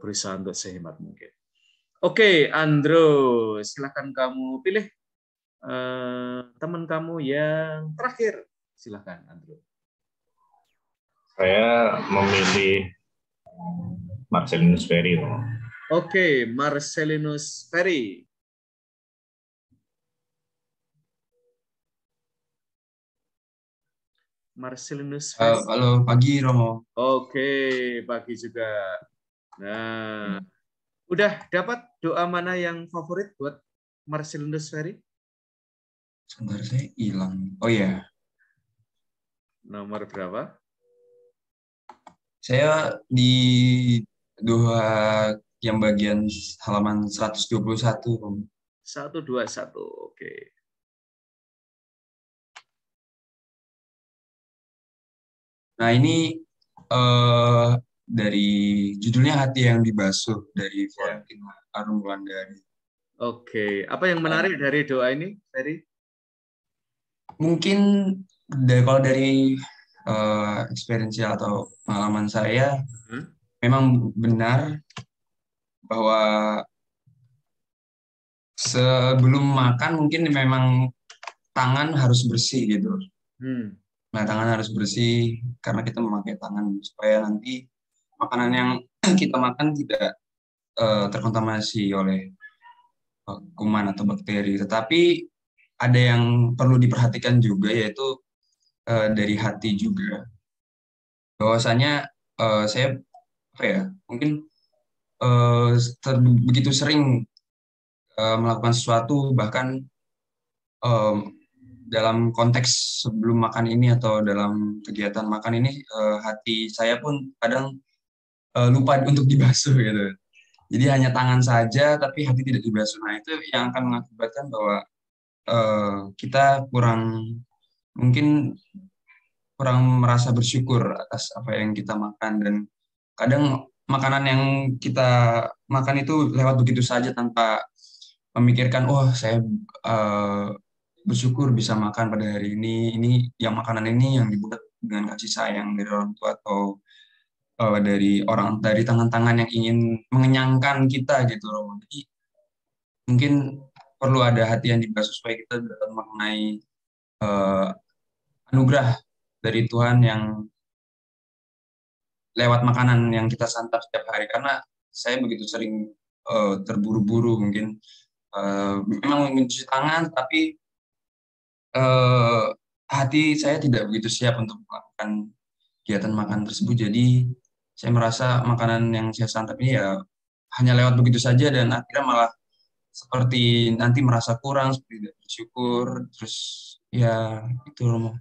berusaha untuk sehemat mungkin. Oke, Andro, silakan kamu pilih teman kamu yang terakhir. Silakan, Andro. Saya memilih Marcelinus Ferry. Oke, Marcelinus Ferry. Marcelinus Ferry. Halo, pagi Romo. Oke, pagi juga. Nah, udah dapat doa mana yang favorit buat Marcelinus Ferry? Sebentar, saya hilang. Oh ya. Nomor berapa? Saya di doa yang bagian halaman 121. 121, oke. Nah ini dari judulnya Hati yang Dibasuh dari Valentina Arumbulandari. Oke, apa yang menarik dari doa ini, Ferry? Mungkin kalau dari experiential atau pengalaman saya, memang benar bahwa sebelum makan mungkin memang tangan harus bersih gitu. Nah, tangan harus bersih karena kita memakai tangan supaya nanti makanan yang kita makan tidak terkontaminasi oleh kuman atau bakteri. Tetapi ada yang perlu diperhatikan juga, yaitu dari hati juga. Bahwasanya saya mungkin begitu sering melakukan sesuatu, bahkan dalam konteks sebelum makan ini atau dalam kegiatan makan ini, hati saya pun kadang lupa untuk dibasuh gitu. Jadi hanya tangan saja tapi hati tidak dibasuh. Nah, itu yang akan mengakibatkan bahwa kita mungkin kurang merasa bersyukur atas apa yang kita makan, dan kadang makanan yang kita makan itu lewat begitu saja tanpa memikirkan, oh saya bersyukur bisa makan pada hari ini yang makanan ini yang dibuat dengan kasih sayang dari orang tua atau dari tangan-tangan yang ingin mengenyangkan kita gitu loh. Jadi mungkin perlu ada hati yang dibasuh supaya kita dapat mengenai anugerah dari Tuhan yang lewat makanan yang kita santap setiap hari. Karena saya begitu sering terburu-buru mungkin memang mencuci tangan, tapi hati saya tidak begitu siap untuk melakukan kegiatan makan tersebut. Jadi saya merasa makanan yang saya santap ini ya hanya lewat begitu saja, dan akhirnya malah seperti nanti merasa kurang, seperti tidak bersyukur, terus ya itu loh,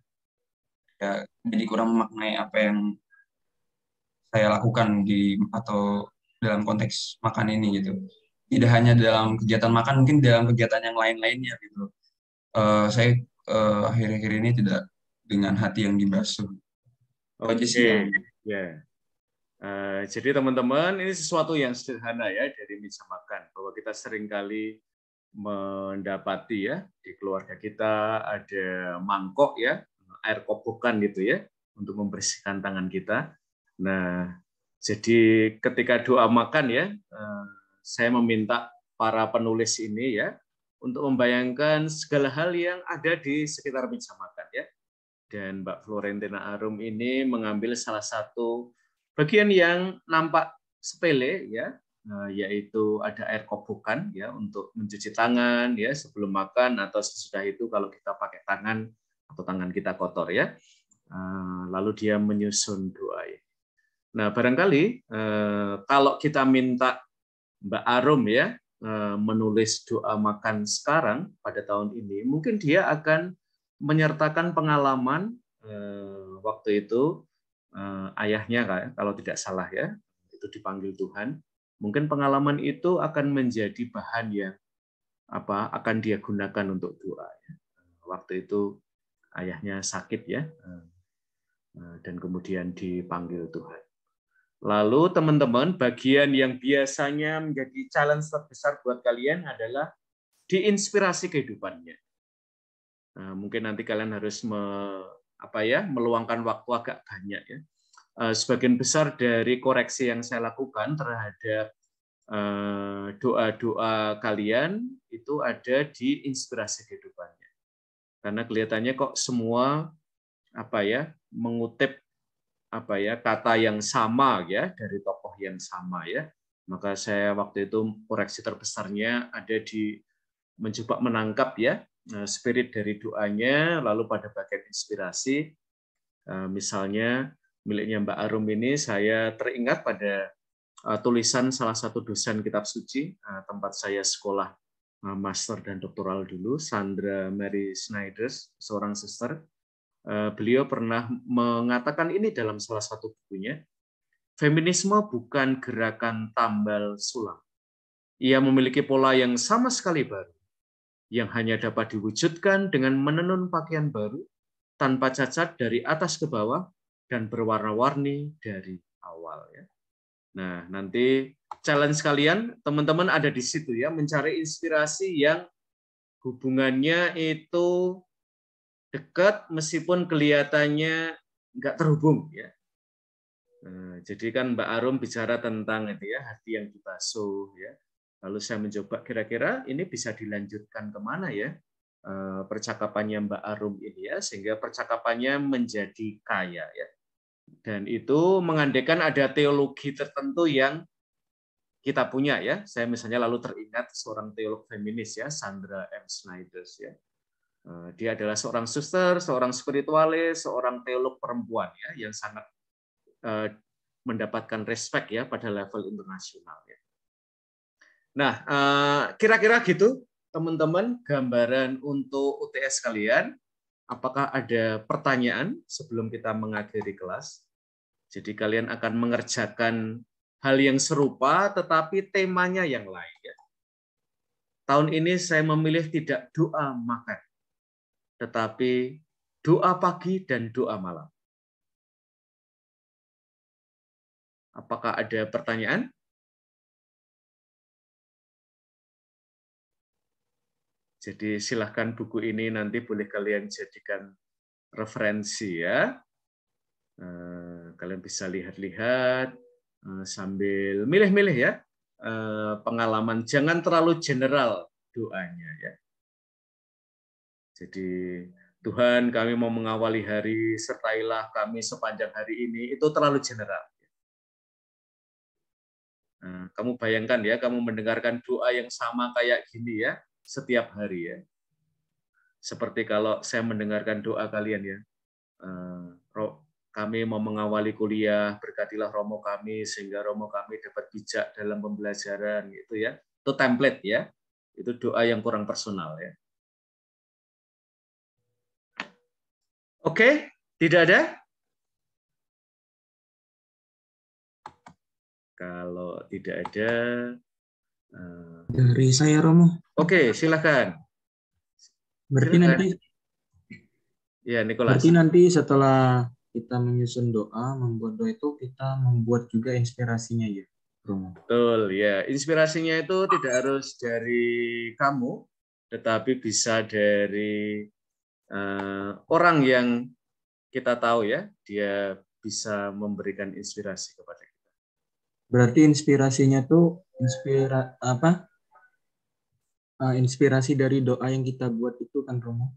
ya jadi kurang memaknai apa yang saya lakukan atau dalam konteks makan ini gitu. Tidak hanya dalam kegiatan makan, mungkin dalam kegiatan yang lain-lainnya gitu. Saya akhir-akhir ini tidak dengan hati yang dibasuh. Oke, ya. Jadi teman-teman, ini sesuatu yang sederhana ya dari meja makan, bahwa kita seringkali mendapati ya di keluarga kita ada mangkok ya, air kobokan gitu ya, untuk membersihkan tangan kita. Nah, jadi ketika doa makan ya, saya meminta para penulis ini ya untuk membayangkan segala hal yang ada di sekitar meja makan ya. Dan Mbak Florentina Arum ini mengambil salah satu bagian yang nampak sepele, ya, yaitu ada air kobokan ya untuk mencuci tangan ya sebelum makan atau sesudah itu kalau kita pakai tangan atau tangan kita kotor ya. Lalu dia menyusun doa. Nah, barangkali kalau kita minta Mbak Arum ya menulis doa makan sekarang pada tahun ini, mungkin dia akan menyertakan pengalaman waktu itu ayahnya kalau tidak salah ya, itu dipanggil Tuhan. Mungkin pengalaman itu akan menjadi bahan yang akan dia gunakan untuk doa. Waktu itu ayahnya sakit ya, dan kemudian dipanggil Tuhan. Lalu teman-teman, bagian yang biasanya menjadi challenge terbesar buat kalian adalah diinspirasi kehidupannya. Mungkin nanti kalian harus meluangkan waktu agak banyak ya. Sebagian besar dari koreksi yang saya lakukan terhadap doa-doa kalian itu ada di inspirasi kehidupannya. Karena kelihatannya kok semua mengutip kata yang sama ya dari tokoh yang sama ya. Maka saya waktu itu koreksi terbesarnya ada di mencoba menangkap ya spirit dari doanya, lalu pada bagian inspirasi misalnya miliknya Mbak Arum ini saya teringat pada tulisan salah satu dosen kitab suci tempat saya sekolah master dan doktoral dulu, Sandra Mary Snyders, seorang suster. Beliau pernah mengatakan ini dalam salah satu bukunya, feminisme bukan gerakan tambal sulam. Ia memiliki pola yang sama sekali baru, yang hanya dapat diwujudkan dengan menenun pakaian baru, tanpa cacat dari atas ke bawah, dan berwarna-warni dari awal. Ya. Nah, nanti challenge kalian, teman-teman ada di situ ya, mencari inspirasi yang hubungannya itu dekat meskipun kelihatannya nggak terhubung. Ya. Nah, jadi kan Mbak Arum bicara tentang itu ya, hati yang dibasuh. Ya. Lalu saya mencoba kira-kira ini bisa dilanjutkan kemana ya percakapannya Mbak Arum ini ya, sehingga percakapannya menjadi kaya ya. Dan itu mengandaikan ada teologi tertentu yang kita punya ya. Saya misalnya lalu teringat seorang teolog feminis ya, Sandra M. Snyders ya. Dia adalah seorang suster, seorang spiritualis, seorang teolog perempuan ya yang sangat mendapatkan respect ya pada level internasional ya. Nah, kira-kira gitu teman-teman gambaran untuk UTS kalian. Apakah ada pertanyaan sebelum kita mengakhiri kelas? Jadi kalian akan mengerjakan hal yang serupa, tetapi temanya yang lain. Ya. Tahun ini saya memilih tidak doa makan, tetapi doa pagi dan doa malam. Apakah ada pertanyaan? Jadi silahkan buku ini nanti boleh kalian jadikan referensi ya. Kalian bisa lihat-lihat sambil milih-milih ya pengalaman. Jangan terlalu general doanya ya. Jadi Tuhan kami mau mengawali hari, sertailah kami sepanjang hari ini, itu terlalu general. Kamu bayangkan ya, kamu mendengarkan doa yang sama kayak gini ya, setiap hari ya. Seperti kalau saya mendengarkan doa kalian ya, kami mau mengawali kuliah, berkatilah romo kami sehingga romo kami dapat bijak dalam pembelajaran gitu ya. Itu template ya. Itu doa yang kurang personal ya. Oke, tidak ada? Kalau tidak ada dari saya Romo. Oke, silakan. Berarti nanti ya, Nicholas. Berarti nanti setelah kita menyusun doa, membuat doa itu kita membuat juga inspirasinya ya, Romo. Betul ya. Inspirasinya itu tidak harus dari kamu, tetapi bisa dari orang yang kita tahu ya, dia bisa memberikan inspirasi kepada kita. Berarti inspirasinya tuh inspirasi dari doa yang kita buat itu kan, Romo?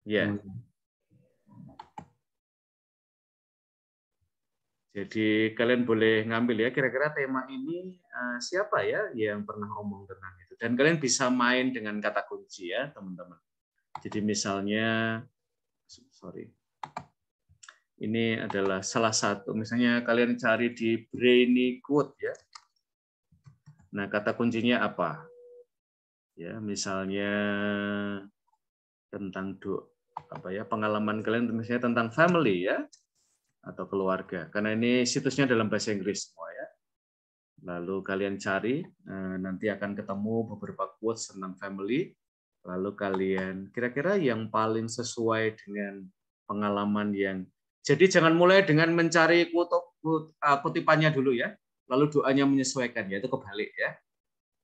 Ya. Jadi kalian boleh ngambil ya, kira-kira tema ini siapa ya yang pernah ngomong tentang itu. Dan kalian bisa main dengan kata kunci ya, teman-teman. Jadi misalnya, ini adalah salah satu, misalnya kalian cari di Brainy Quote ya. Nah, kata kuncinya apa? Ya, misalnya tentang pengalaman kalian misalnya tentang family ya, atau keluarga. Karena ini situsnya dalam bahasa Inggris semua ya. Lalu kalian cari, nanti akan ketemu beberapa quotes tentang family. Lalu kalian kira-kira yang paling sesuai dengan pengalaman yang. Jadi jangan mulai dengan mencari kutipannya dulu ya. Lalu doanya menyesuaikan, yaitu kebalik ya.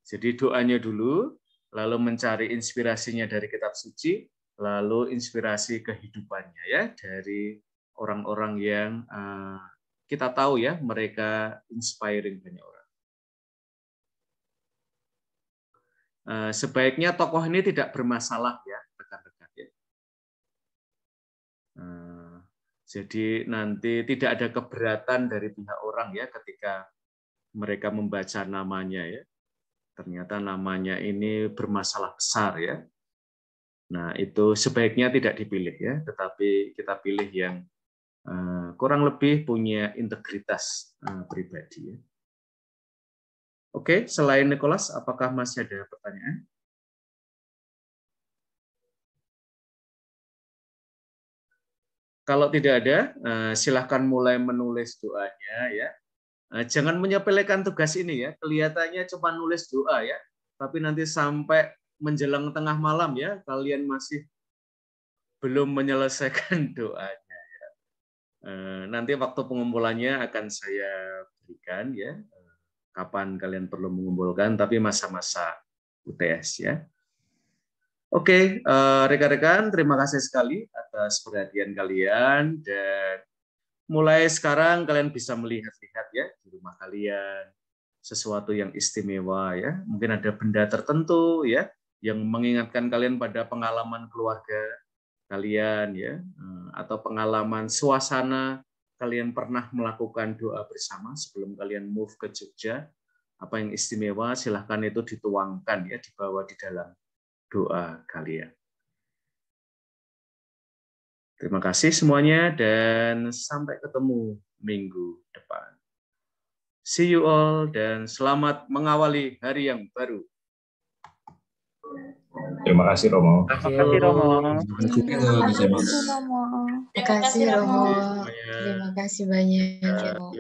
Jadi doanya dulu, lalu mencari inspirasinya dari kitab suci, lalu inspirasi kehidupannya ya dari orang-orang yang kita tahu ya, mereka inspiring banyak orang. Sebaiknya tokoh ini tidak bermasalah ya, rekan-rekan ya. Jadi nanti tidak ada keberatan dari pihak orang ya ketika mereka membaca namanya ya. Ternyata namanya ini bermasalah besar ya. Nah, itu sebaiknya tidak dipilih ya, tetapi kita pilih yang kurang lebih punya integritas pribadi. Oke, selain Nicholas, apakah masih ada pertanyaan? Kalau tidak ada, silahkan mulai menulis doanya ya. Jangan menyepelekan tugas ini ya. Kelihatannya cuma nulis doa ya, tapi nanti sampai menjelang tengah malam ya, kalian masih belum menyelesaikan doanya. Nanti waktu pengumpulannya akan saya berikan ya, kapan kalian perlu mengumpulkan, tapi masa-masa UTS ya. Oke, rekan-rekan, terima kasih sekali atas perhatian kalian, dan mulai sekarang kalian bisa melihat-lihat ya di rumah kalian sesuatu yang istimewa ya. Mungkin ada benda tertentu ya yang mengingatkan kalian pada pengalaman keluarga kalian ya, atau pengalaman suasana kalian pernah melakukan doa bersama sebelum kalian move ke Jogja. Apa yang istimewa silahkan itu dituangkan ya, dibawa di dalam doa kalian. Terima kasih semuanya dan sampai ketemu minggu depan. See you all dan selamat mengawali hari yang baru. Terima kasih Romo. Terima kasih Romo. Terima kasih Romo. Terima kasih banyak.